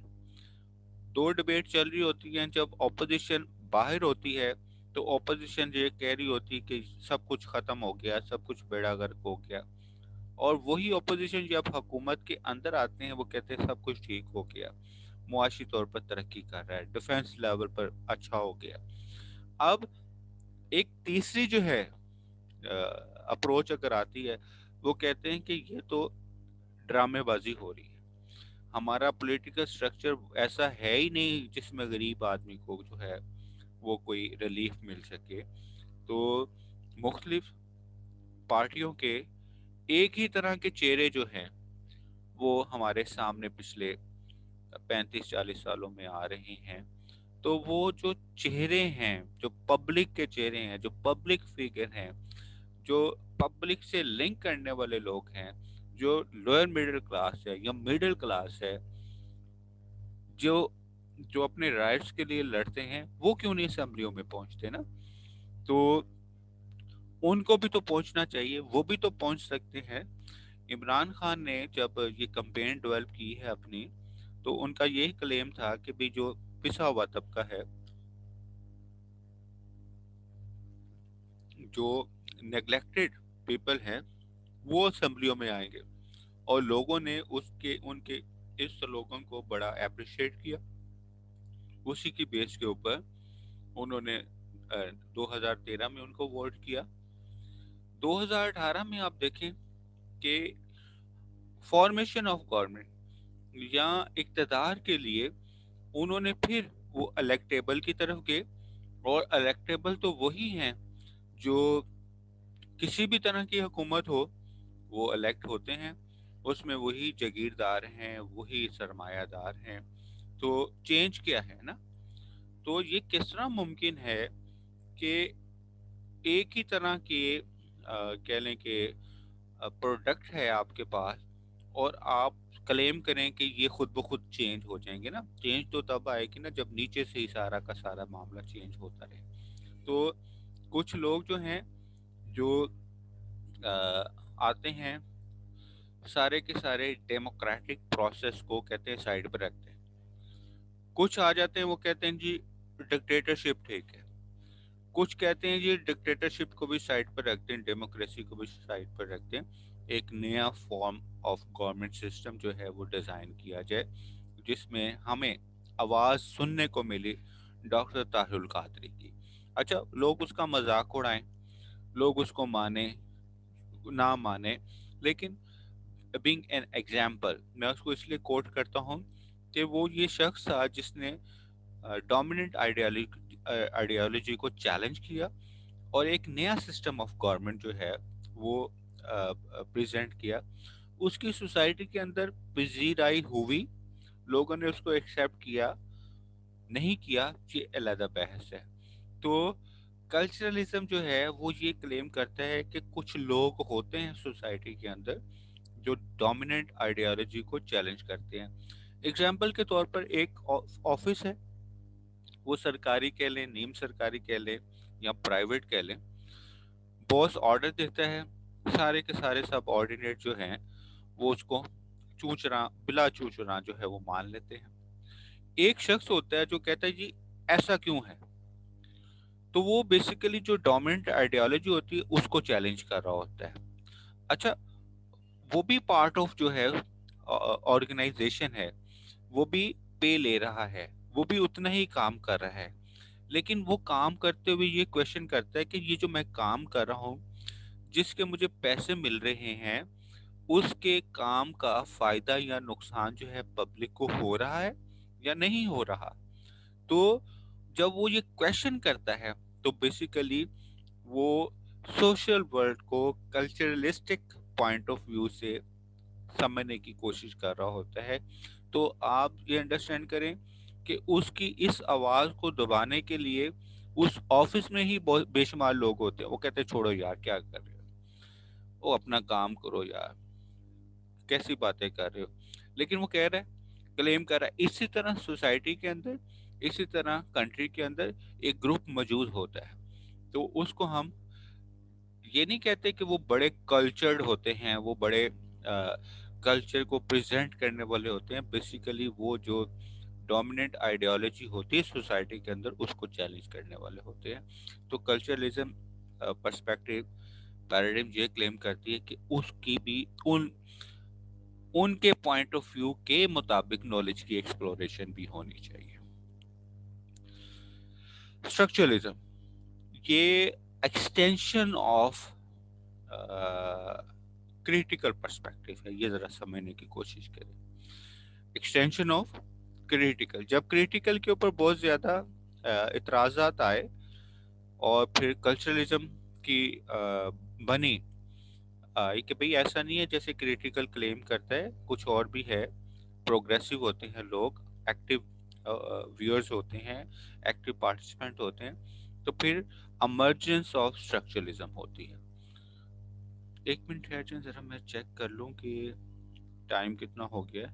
دو ڈیبیٹ چل رہی ہوتی ہیں، جب اپوزیشن باہر ہوتی ہے تو اپوزیشن یہ کہہ رہی ہوتی کہ سب کچھ ختم ہو گیا، سب کچھ بیڑا غرق ہو گیا، اور وہی اپوزیشن جب حکومت کے اندر آتے ہیں وہ کہتے ہیں سب کچھ ٹھیک ہو گیا، معاشی طور پر ترقی کر رہا ہے، ڈیفنس لیول پر اچھا ہو گیا. اب ایک تیسری جو ہے اپروچ اگر آتی ہے وہ کہتے ہیں کہ یہ تو ڈرامے بازی ہو رہی ہے، ہمارا پولیٹیکل سٹرکچر ایسا ہے ہی نہیں جس میں غریب آدمی کو جو ہے وہ کوئی ریلیف مل سکے. تو مختلف پارٹیوں کے ایک ہی طرح کے چہرے جو ہیں وہ ہمارے سامنے پچھلے 35-40 سالوں میں آ رہے ہیں. تو وہ جو چہرے ہیں، جو پبلک کے چہرے ہیں، جو پبلک فگر ہیں، جو پبلک سے لنک کرنے والے لوگ ہیں، جو لوئر مڈل کلاس ہے یا مڈل کلاس ہے، جو اپنے رائٹس کے لیے لڑتے ہیں، وہ کیوں نہیں اسمبلیوں میں پہنچتے نا؟ تو ان کو بھی تو پہنچنا چاہیے، وہ بھی تو پہنچ سکتے ہیں. عمران خان نے جب یہ کمپین ڈیولپ کی ہے اپنی، تو ان کا یہی کلیم تھا کہ بھی جو پسا ہوا طبقہ ہے، جو نیگلیکٹڈ پیپل ہیں، وہ اسمبلیوں میں آئیں گے. اور لوگوں نے ان کے اس سلوگن کو بڑا اپریشیٹ کیا. اسی کی بیس کے اوپر انہوں نے 2013 میں ان کو ووٹ کیا. 2018 میں آپ دیکھیں کہ فارمیشن آف گورنمنٹ یا اقتدار کے لیے انہوں نے پھر وہ الیکٹیبل کی طرف گئے. اور الیکٹیبل تو وہی ہیں جو کسی بھی طرح کی حکومت ہو وہ الیکٹ ہوتے ہیں، اس میں وہی جاگیردار ہیں، وہی سرمایہ دار ہیں. تو چینج کیا ہے نا؟ تو یہ کس طرح ممکن ہے کہ ایک ہی طرح کے کہہ لیں کہ پروڈکٹ ہے آپ کے پاس، اور آپ کلیم کریں کہ یہ خود بخود چینج ہو جائیں گے نا؟ چینج تو تب آئے گی نا جب نیچے سے ہی سارا کا سارا معاملہ چینج ہوتا رہے. تو کچھ لوگ جو ہیں جو آتے ہیں سارے کے سارے ڈیموکریٹک پروسیس کو کہتے ہیں سائیڈ پہ رکھتے ہیں. کچھ آ جاتے ہیں وہ کہتے ہیں جی ڈکٹیٹرشپ ٹھیک ہے، کچھ کہتے ہیں جی ڈکٹیٹرشپ کو بھی سائیڈ پر رکھتے ہیں، ڈیموکریسی کو بھی سائیڈ پر رکھتے ہیں، ایک نیا فارم آف گورنمنٹ سسٹم جو ہے وہ ڈیزائن کیا جائے جس میں ہمیں آواز سننے کو ملی ڈاکٹر طاہر القادری کی. اچھا، لوگ اس کا مذاق اڑائیں، لوگ اس کو مانیں نہ مانیں، لیکن بینگ این ایگزامپل میں اس کو اس لیے کوٹ کرتا ہوں کہ وہ یہ شخص تھا جس نے ڈومیننٹ آئیڈیالوجی کو چیلنج کیا اور ایک نیا سسٹم آف گورنمنٹ جو ہے وہ پریزنٹ کیا. اس کی سوسائٹی کے اندر پذیرائی ہوئی، لوگوں نے اس کو ایکسیپٹ کیا، نہیں کیا یہ علیحدہ بحث ہے. تو کلچرلزم جو ہے وہ یہ کلیم کرتا ہے کہ کچھ لوگ ہوتے ہیں سوسائٹی کے اندر جو ڈومیننٹ آئیڈیالوجی کو چیلنج کرتے ہیں. اگزامپل کے طور پر ایک آفس ہے، وہ سرکاری کہہ لیں، نیم سرکاری کہہ لیں یا پرائیویٹ کہہ لیں. باس آرڈر دیتا ہے، سارے کے سارے سب آرڈینیٹ جو ہیں وہ اس کو بلا چوچراں جو ہے وہ مان لیتے ہیں. ایک شخص ہوتا ہے جو کہتا ہے جی ایسا کیوں ہے، تو وہ بیسیکلی جو ڈومیننٹ آئیڈیالوجی ہوتی ہے اس کو چیلنج کر رہا ہوتا ہے. اچھا، وہ بھی پارٹ آف جو ہے آرگنائزیشن ہے، وہ بھی پے لے رہا ہے، وہ بھی اتنا ہی کام کر رہا ہے، لیکن وہ کام کرتے ہوئے یہ کویشچن کرتا ہے کہ یہ جو میں کام کر رہا ہوں، جس کے مجھے پیسے مل رہے ہیں، اس کے کام کا فائدہ یا نقصان جو ہے پبلک کو ہو رہا ہے یا نہیں ہو رہا. تو جب وہ یہ کویشچن کرتا ہے تو بیسیکلی وہ سوشل ورلڈ کو کلچرلسٹک پوائنٹ آف ویو سے سمجھنے کی کوشش کر رہا ہوتا ہے. تو آپ یہ انڈرسٹینڈ کریں کہ اس کی اس آواز کو دبانے کے لیے اس آفس میں ہی بے شمار لوگ ہوتے ہیں، وہ کہتے ہیں چھوڑو یار کیا کر رہے ہو. او اپنا کام کرو یار، کیسی باتیں کر رہے ہو. لیکن وہ کہہ رہا ہے، کلیم کر رہا ہے. اسی طرح سوسائٹی کے اندر، اسی طرح کنٹری کے اندر ایک گروپ موجود ہوتا ہے، تو اس کو ہم یہ نہیں کہتے کہ وہ بڑے کلچرڈ ہوتے ہیں، وہ بڑے کلچر کو پریزنٹ کرنے والے ہوتے ہیں. بیسیکلی وہ جو ڈومیننٹ آئیڈیالوجی ہوتی ہے سوسائٹی کے اندر، اس کو چیلنج کرنے والے ہوتے ہیں. تو کلچرلزم پرسپیکٹو پیراڈائم یہ کلیم کرتی ہے کہ اس کی بھی ان کے پوائنٹ آف ویو کے مطابق نالج کی ایکسپلوریشن بھی ہونی چاہیے. اسٹرکچرلزم یہ ایکسٹینشن آف کریٹیکل پرسپیکٹو ہے. یہ ذرا سمجھنے کی کوشش کریں. ایکسٹینشن آف کریٹیکل، جب کریٹیکل کے اوپر بہت زیادہ اعتراضات آئے اور پھر کلچرلزم کی بنی کہ بھئی ایسا نہیں ہے جیسے کریٹیکل کلیم کرتا ہے، کچھ اور بھی ہے. پروگریسو ہوتے ہیں لوگ، ایکٹیو ویورز ہوتے ہیں، ایکٹیو پارٹیسپینٹ ہوتے ہیں. تو پھر امرجنس آف اسٹرکچرلزم ہوتی ہے. ایک منٹ ٹھہر جائیں ذرا، میں چیک کر لوں کہ ٹائم کتنا ہو گیا.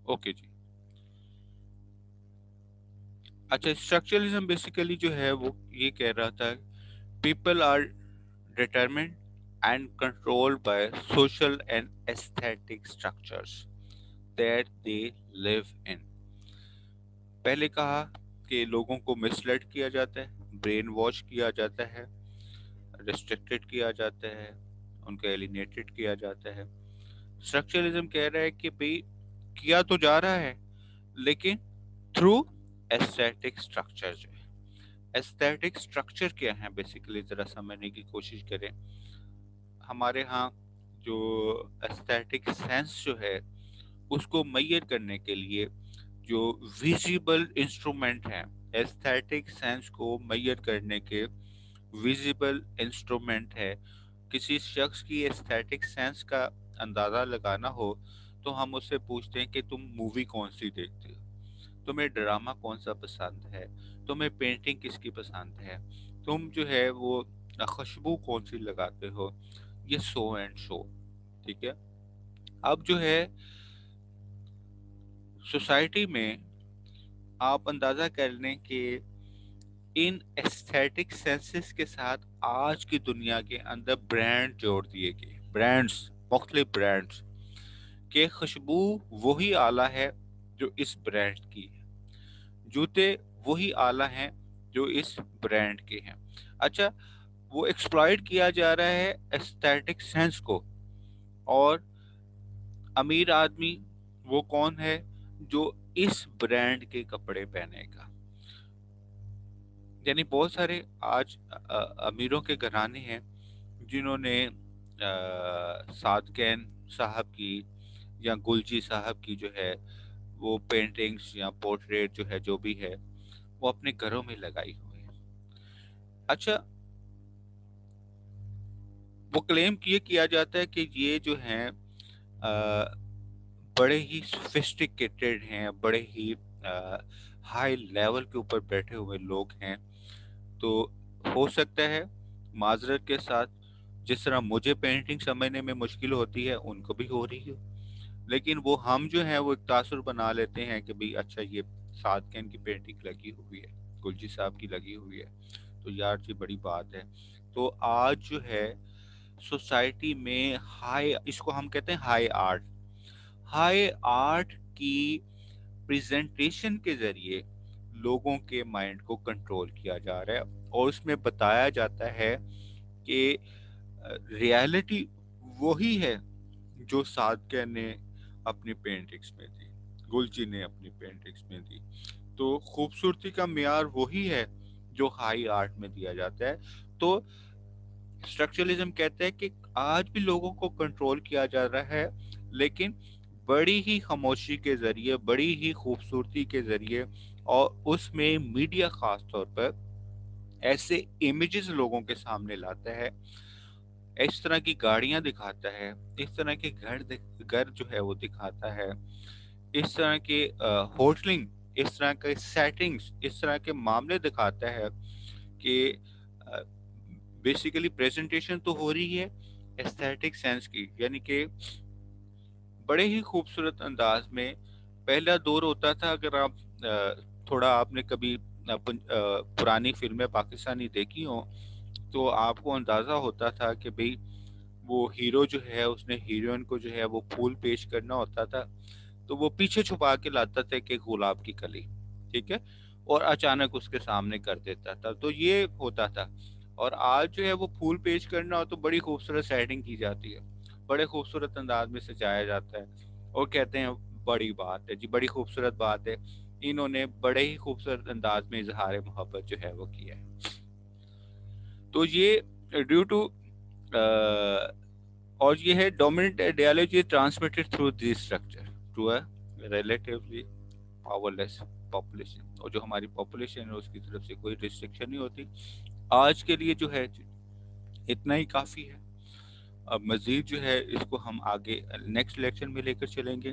اوکے جی. اچھا، اسٹرکچرلزم بیسیکلی جو ہے وہ یہ کہہ رہا تھا people are determined and control by social and aesthetic structures that they live in. پہلے کہا کہ لوگوں کو مسلیڈ کیا جاتا ہے، برین واش کیا جاتا ہے، ریسٹرکٹڈ کیا جاتا ہے، ان کو ایلینیٹڈ کیا جاتا ہے. اسٹرکچرلزم کہہ رہا ہے کہ بھئی کیا تو جا رہا ہے لیکن تھرو ایستھیٹک اسٹرکچر. جو ہے ایستھیٹک اسٹرکچر کیا ہے بیسیکلی ذرا سمجھنے کی کوشش کریں. ہمارے ہاں جو ایستھیٹک سینس جو ہے اس کو میئر کرنے کے لیے جو ویزیبل انسٹرومنٹ ہیں، ایستھیٹک سینس کو میئر کرنے کے ویزیبل انسٹرومنٹ ہے. کسی شخص کی ایستھیٹک سینس کا اندازہ لگانا ہو تو ہم اس سے پوچھتے ہیں کہ تم مووی کون سی دیکھتے ہو، تمہیں ڈرامہ کون سا پسند ہے، تمہیں پینٹنگ کس کی پسند ہے، تم جو ہے وہ خوشبو کون سی لگاتے ہو، یہ سو اینڈ سو. ٹھیک ہے. اب جو ہے سوسائٹی میں آپ اندازہ کر لیں کہ ان ایستھیٹک سینسز کے ساتھ آج کی دنیا کے اندر برانڈ جوڑ دیے گئے، برانڈز، مختلف برانڈز کہ خوشبو وہی آلہ ہے جو اس برانڈ کی ہے، جوتے وہی آلہ ہیں جو اس برانڈ کے ہیں. اچھا، وہ ایکسپلائٹ کیا جا رہا ہے ایستھیٹک سینس کو. اور امیر آدمی وہ کون ہے جو اس برانڈ کے کپڑے پہنے گا. یعنی بہت سارے آج امیروں کے گھرانے ہیں جنہوں نے صادقین صاحب کی یا گلجی صاحب کی جو ہے وہ پینٹنگز یا پورٹریٹ جو ہے جو بھی ہے وہ اپنے گھروں میں لگائی ہوئی ہے. اچھا، وہ کلیم کیا جاتا ہے کہ یہ جو ہیں بڑے ہی سوفسٹیکیٹڈ ہیں، بڑے ہی ہائی لیول کے اوپر بیٹھے ہوئے لوگ ہیں. تو ہو سکتا ہے معذرت کے ساتھ جس طرح مجھے پینٹنگ سمجھنے میں مشکل ہوتی ہے ان کو بھی ہو رہی ہو، لیکن وہ ہم جو ہیں وہ ایک تاثر بنا لیتے ہیں کہ بھئی اچھا یہ صادقین کی پینٹنگ لگی ہوئی ہے، گلجی صاحب کی لگی ہوئی ہے، تو یار جی بڑی بات ہے. تو آج جو ہے سوسائٹی میں ہائی، اس کو ہم کہتے ہیں ہائی آرٹ، ہائی آرٹ کی پریزنٹیشن کے ذریعے لوگوں کے مائنڈ کو کنٹرول کیا جا رہا ہے اور اس میں بتایا جاتا ہے کہ ریالٹی وہی ہے جو صادقہ نے اپنی پینٹنگز میں دی، گلجی نے اپنی پینٹنگز میں دی. تو خوبصورتی کا معیار وہی ہے جو ہائی آرٹ میں دیا جاتا ہے. تو اسٹرکچرلزم کہتا ہے کہ آج بھی لوگوں کو کنٹرول کیا جا رہا ہے لیکن بڑی ہی خاموشی کے ذریعے، بڑی ہی خوبصورتی کے ذریعے، اور اس میں میڈیا خاص طور پر ایسے امیجز لوگوں کے سامنے لاتا ہے، اس طرح کی گاڑیاں دکھاتا ہے، اس طرح کے گھر جو ہے وہ دکھاتا ہے اس طرح کے ہوٹلنگ، اس طرح کے سیٹنگز، اس طرح کے معاملے دکھاتا ہے کہ بیسیکلی پریزنٹیشن تو ہو رہی ہے ایستھیٹک سینس کی، یعنی کہ بڑے ہی خوبصورت انداز میں. پہلا دور ہوتا تھا، اگر آپ تھوڑا آپ نے کبھی پرانی فلمیں پاکستانی دیکھی ہوں تو آپ کو اندازہ ہوتا تھا کہ بھئی وہ ہیرو جو ہے اس نے ہیروئن کو جو ہے وہ پھول پیش کرنا ہوتا تھا تو وہ پیچھے چھپا کے لاتا تھا کہ گلاب کی کلی، ٹھیک ہے، اور اچانک اس کے سامنے کر دیتا تھا. تو یہ ہوتا تھا. اور آج جو ہے وہ پھول پیش کرنا ہو تو بڑی خوبصورت سیٹنگ کی جاتی ہے، بڑے خوبصورت انداز میں سجایا جاتا ہے اور کہتے ہیں بڑی بات ہے جی، بڑی خوبصورت بات ہے. انہوں نے بڑے ہی خوبصورت انداز میں اظہار محبت جو ہے وہ کیا ہے. تو یہ ڈیو ٹو اور یہ ہے dominant ideology transmitted through the structure to a relatively powerless population. اور جو ہماری پاپولیشن ہے اس کی طرف سے کوئی ریسٹرکشن نہیں ہوتی. آج کے لیے جو ہے اتنا ہی کافی ہے. اب مزید جو ہے اس کو ہم آگے نیکسٹ لیکچر میں لے کر چلیں گے.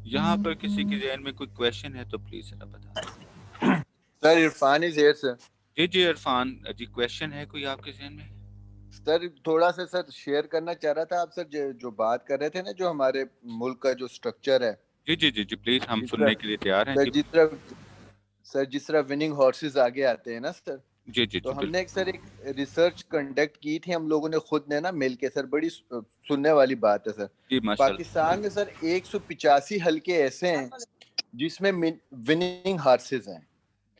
یہاں پر کسی کے ذہن میں کوئی کویشچن ہے تو پلیز ذرا بتا دیں. Sir Irfan is here sir. جی عرفان جی، کویشچن ہے کوئی آپ کے ذہن میں؟ سر تھوڑا سا سر شیئر کرنا چاہ رہا تھا آپ سر، جو بات کر رہے تھے نا جو ہمارے ملک کا جو سٹرکچر ہے. جی پلیز، ہم سننے کے لیے تیار ہیں. جی جس طرح وننگ ہارسز آگے آتے ہیں نا سر، جی تو ہم بالکل. نے ایک ریسرچ کنڈکٹ کی تھی ہم لوگوں نے خود نے نا مل کے سر. بڑی سننے والی بات ہے سر. جی ماشاء اللہ. پاکستان میں سر 185 حلقے ایسے ہیں جس میں وننگ ہارسز ہیں.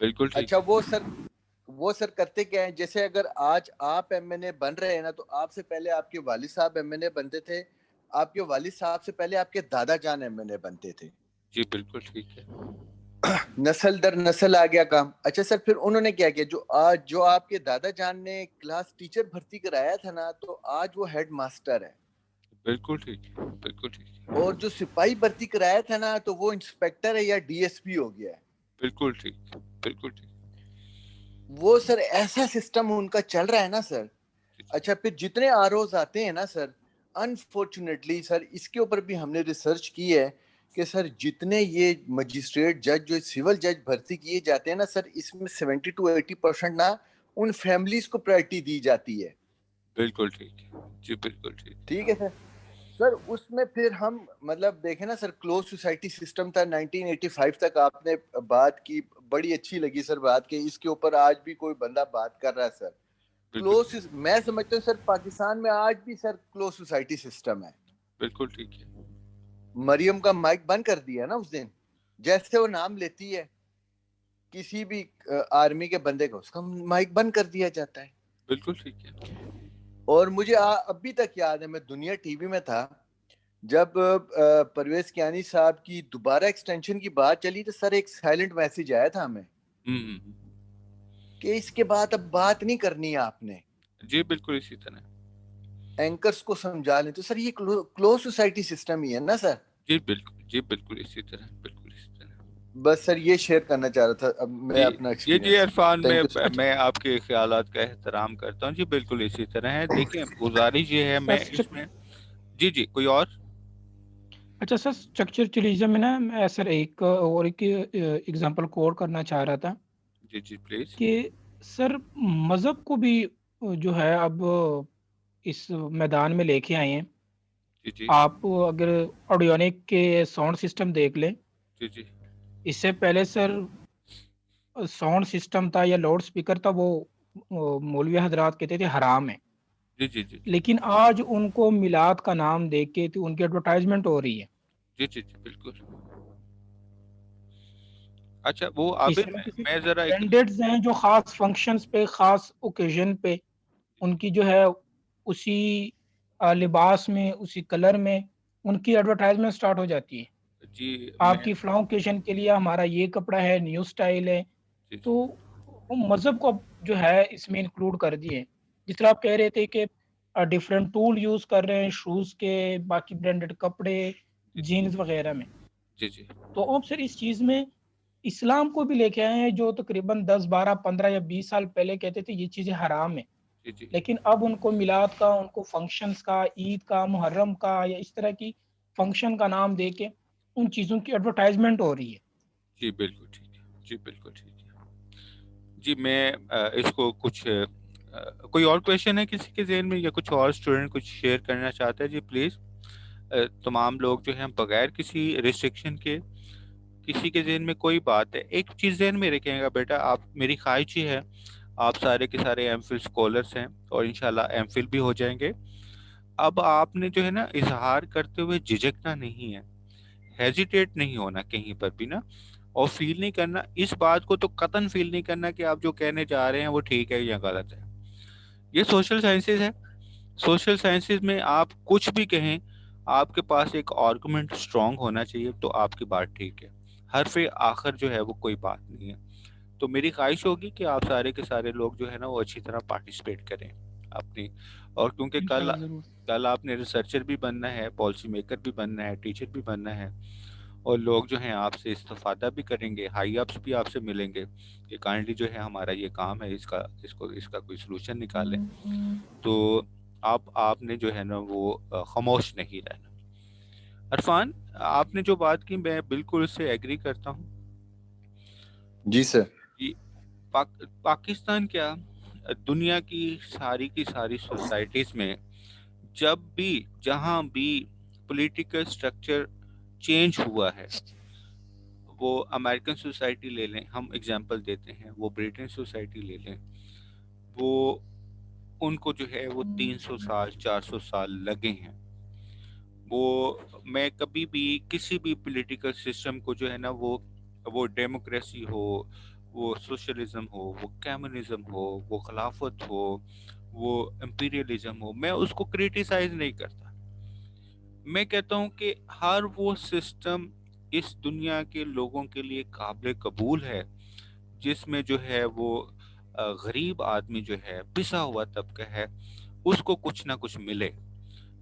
بالکل ٹھیک. اچھا وہ سر کرتے کیا ہیں، جیسے اگر آج آپ ایم این اے بن رہے ہیں نا تو آپ سے پہلے آپ کے والد صاحب ایم این اے بنتے تھے، آپ کے والد صاحب سے پہلے آپ کے دادا جان ایم این اے بنتے تھے. جی بالکل ٹھیک ہے. نسل در نسل آ گیا کام. اچھا سر پھر انہوں نے کیا کیا، جو آپ کے دادا جان نے کلاس ٹیچر بھرتی کرایا تھا نا تو آج وہ ہیڈ ماسٹر ہے. بالکل ٹھیک ہے، بالکل ٹھیک ہے. اور جو سپاہی بھرتی کرایا تھا نا تو وہ انسپیکٹر ہے یا ڈی ایس پی ہو گیا ہے. بالکل ٹھیک، بالکل ٹھیک. وہ سر ایسا سسٹم ان کا چل رہا ہے نا سر. اچھا پھر جتنے آر اوز آتے ہیں نا سر، انفارچونیٹلی سر اس کے اوپر بھی ہم نے ریسرچ کی ہے کہ سر جتنے یہ مجسٹریٹ جج جو سول جج بھرتی کیے جاتے ہیں نا سر، اس میں 70 to 80% نا ان فیملیز کو پرائرٹی دی جاتی ہے. بالکل ٹھیک ہے جی، بالکل ٹھیک. ٹھیک ہے سر اس میں پھر ہم مطلب دیکھیں نا سر، کلوز سوسائٹی سسٹم تھا 1985 تک. آپ نے بات کی، بڑی اچھی لگی سر بات کی. اس کے اوپر آج بھی کوئی بندہ بات کر رہا ہے سر. کلوز میں سمجھتا ہوں سر پاکستان میں آج بھی سر کلوز سوسائٹی سسٹم ہے. بالکل ٹھیک ہے. مریم کا مائک بند کر دیا نا اس دن، جیسے وہ نام لیتی ہے کسی بھی آرمی کے بندے کو اس کا مائک بند کر دیا جاتا ہے. بالکل ٹھیک ہے. اور مجھے ابھی تک یاد ہے، میں دنیا ٹی وی میں تھا جب پرویز کیانی صاحب کی دوبارہ ایکسٹینشن کی بات چلی تو سر ایک سائلنٹ میسج آیا تھا ہمیں کہ اس کے بعد اب بات نہیں کرنی ہے آپ نے. جی بالکل اسی طرح اینکرز کو سمجھا لیں. تو سر یہ کلوز سوسائٹی سسٹم ہی ہے نا سر. جی بالکل، جی بالکل اسی طرح، بالکل اسی طرح. بس سر یہ شیئر کرنا چاہ رہا تھا اب میں اپنا ایکسپیرینس. جی عرفان، میں آپ کے خیالات کا احترام کرتا ہوں. جی بالکل اسی طرح ہے. دیکھیں گزارش یہ ہے میں اس میں جی کوئی اور. اچھا سر اسٹرکچرلزم میں نا میں سر ایک ایگزامپل کوٹ کرنا چاہ رہا تھا. جی پلیز. کہ سر مذہب کو بھی جو ہے اب اس میدان میں لے کے آئے ہیں. جی آپ اگر آڈیونک کے ساؤنڈ سسٹم دیکھ لیں، جی اس سے پہلے سر ساؤنڈ سسٹم تھا یا لاؤڈ اسپیکر تھا، وہ مولوی حضرات کہتے تھے حرام ہے. جی لیکن آج ان کو میلاد کا نام دے کے تو ان کی ایڈورٹائزمنٹ ہو رہی ہے. جی بالکل. اچھا وہ ابھی میں ذرا کینڈیڈیٹس ہیں جو خاص فنکشنز پہ، خاص اوکیزن پہ ان کی جو ہے اسی لباس میں، اسی کلر میں ان کی ایڈورٹائزمنٹ سٹارٹ ہو جاتی ہے. جی آپ کی فلاں اوکیزن کے لیے ہمارا یہ کپڑا ہے، نیو سٹائل ہے. تو مذہب کو جو ہے اس میں انکلوڈ کر دیے. جس طرح آپ کہہ رہے تھے کہ ڈیفرنٹ ٹول یوز کر رہے ہیں شوز کے، باقی برانڈڈ کپڑے، جینز وغیرہ میں. جی تو اب سر اس چیز میں اسلام کو بھی لے کے آئے ہیں جو تقریباً 10 12 15 یا 20 سال پہلے کہتے تھے یہ چیزیں حرام ہیں. لیکن اب ان کو میلاد کا، ان کو فنکشنز کا، عید کا، محرم کا یا اس طرح کی فنکشن کا نام دے کے ان چیزوں کی ایڈورٹائزمنٹ ہو رہی ہے. جی بالکل ٹھیک ہے، جی بالکل ٹھیک ہے. جی میں اس کو کچھ کوئی اور کویشچن ہے کسی کے ذہن میں، یا کچھ اور اسٹوڈنٹ کچھ شیئر کرنا چاہتا ہے؟ جی پلیز. تمام لوگ جو ہیں بغیر کسی ریسٹرکشن کے، کسی کے ذہن میں کوئی بات ہے، ایک چیز ذہن میں رکھیں گا بیٹا، آپ میری خواہش ہی ہے آپ سارے کے سارے ایم فل اسکالرس ہیں اور انشاءاللہ ایم فل بھی ہو جائیں گے. اب آپ نے جو ہے نا اظہار کرتے ہوئے جھجکنا نہیں ہے، ہیزیٹیٹ نہیں ہونا کہیں پر بھی نا، اور فیل نہیں کرنا اس بات کو، تو قطعاً فیل نہیں کرنا کہ آپ جو کہنے جا رہے ہیں وہ ٹھیک ہے یا غلط ہے. یہ سوشل سائنسز ہے. سوشل سائنسز میں آپ کچھ بھی کہیں، آپ کے پاس ایک آرگومنٹ اسٹرانگ ہونا چاہیے تو آپ کی بات ٹھیک ہے. حرف آخر جو ہے وہ کوئی بات نہیں ہے. تو میری خواہش ہوگی کہ آپ سارے کے سارے لوگ جو ہے نا وہ اچھی طرح پارٹیسپیٹ کریں اپنی، اور کیونکہ کل انشاءاللہ ضرور. کل آپ نے ریسرچر بھی بننا ہے، پالیسی میکر بھی بننا ہے، ٹیچر بھی بننا ہے، اور لوگ جو ہیں آپ سے استفادہ بھی کریں گے، ہائی اپس بھی آپ سے ملیں گے کہ کائنڈلی جو ہے ہمارا یہ کام ہے، اس کا کوئی سلوشن نکالیں. تو آپ نے جو ہے نا وہ خاموش نہیں رہنا. عرفان، آپ نے جو بات کی میں بالکل اس سے ایگری کرتا ہوں. جی سر. جی پاکستان کیا، دنیا کی ساری سوسائٹیز میں جب بھی جہاں بھی پولیٹیکل سٹرکچر چینج ہوا ہے، وہ امریکن سوسائٹی لے لیں، ہم اگزامپل دیتے ہیں، وہ برٹن سوسائٹی لے لیں، وہ ان کو جو ہے وہ 300 سال 400 سال لگے ہیں. وہ میں کبھی بھی کسی بھی پولیٹیکل سسٹم کو جو ہے نا وہ ڈیموکریسی ہو، وہ سوشلزم ہو، وہ کمیونزم ہو، وہ خلافت ہو، وہ امپیریلزم ہو، میں اس کو کریٹیسائز نہیں کرتا. میں کہتا ہوں کہ ہر وہ سسٹم اس دنیا کے لوگوں کے لیے قابل قبول ہے جس میں جو ہے وہ غریب آدمی جو ہے، پسا ہوا طبقہ ہے، اس کو کچھ نہ کچھ ملے.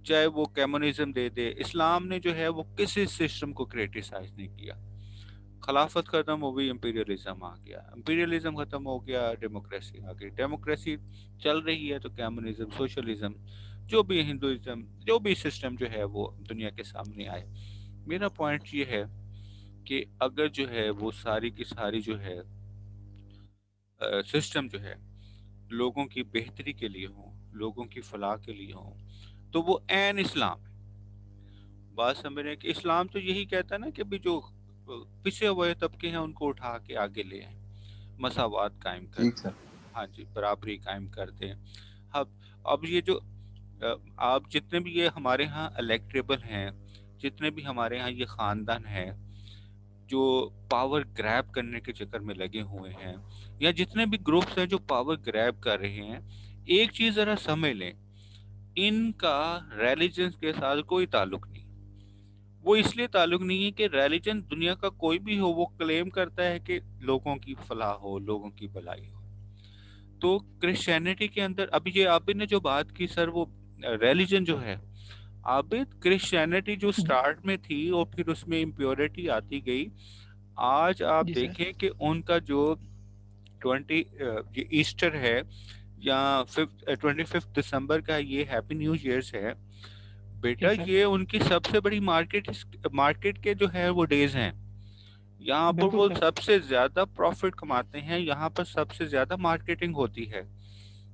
چاہے وہ کمیونزم دے دے، اسلام نے جو ہے وہ کسی سسٹم کو کریٹیسائز نہیں کیا. خلافت ختم ہو گئی، امپیریلزم آ گیا، امپیریلزم ختم ہو گیا، ڈیموکریسی آ گئی، ڈیموکریسی چل رہی ہے تو کمیونزم، سوشلزم، جو بھی ہندوازم، جو بھی سسٹم جو ہے وہ دنیا کے سامنے آئے. میرا پوائنٹ یہ ہے کہ اگر جو ہے وہ ساری کی ساری جو ہے سسٹم جو ہے لوگوں کی بہتری کے لیے ہوں، لوگوں کی فلاح کے لیے ہوں، تو وہ عین اسلام ہے. بات سمجھ رہے ہیں کہ اسلام تو یہی کہتا ہے نا کہ بھی جو پچھے ہوئے طبقے ہیں ان کو اٹھا کے آگے لے آئیں، مساوات قائم کر ٹھیک دیں. سر. ہاں جی، برابری قائم کر دیں. اب یہ جو آپ جتنے بھی یہ ہمارے ہاں الیکٹریبل ہیں، جتنے بھی ہمارے ہاں یہ خاندان ہیں جو پاور گریب کرنے کے چکر میں لگے ہوئے ہیں، یا جتنے بھی گروپس ہیں جو پاور گریب کر رہے ہیں، ایک چیز ذرا سمجھ لیں، ان کا ریلیجن کے ساتھ کوئی تعلق نہیں. وہ اس لیے تعلق نہیں ہے کہ ریلیجن دنیا کا کوئی بھی ہو، وہ کلیم کرتا ہے کہ لوگوں کی فلاح ہو، لوگوں کی بھلائی ہو. تو کرسچینٹی کے اندر ابھی یہ عابد نے جو بات کی سر، وہ ریلیجن جو ہے، عابد کرسچینٹی جو سٹارٹ میں تھی اور پھر اس میں امپیورٹی آتی گئی، آج آپ جی سر. دیکھیں کہ ان کا جو 20 یہ ایسٹر ہے یا 25 دسمبر کا یہ ہیپی نیو ایئرس ہے بیٹا، جی سر. یہ ان کی سب سے بڑی مارکیٹ کے جو ہے وہ ڈیز ہیں. یہاں پر بالکل وہ سر. سب سے زیادہ پروفٹ کماتے ہیں، یہاں پر سب سے زیادہ مارکیٹنگ ہوتی ہے.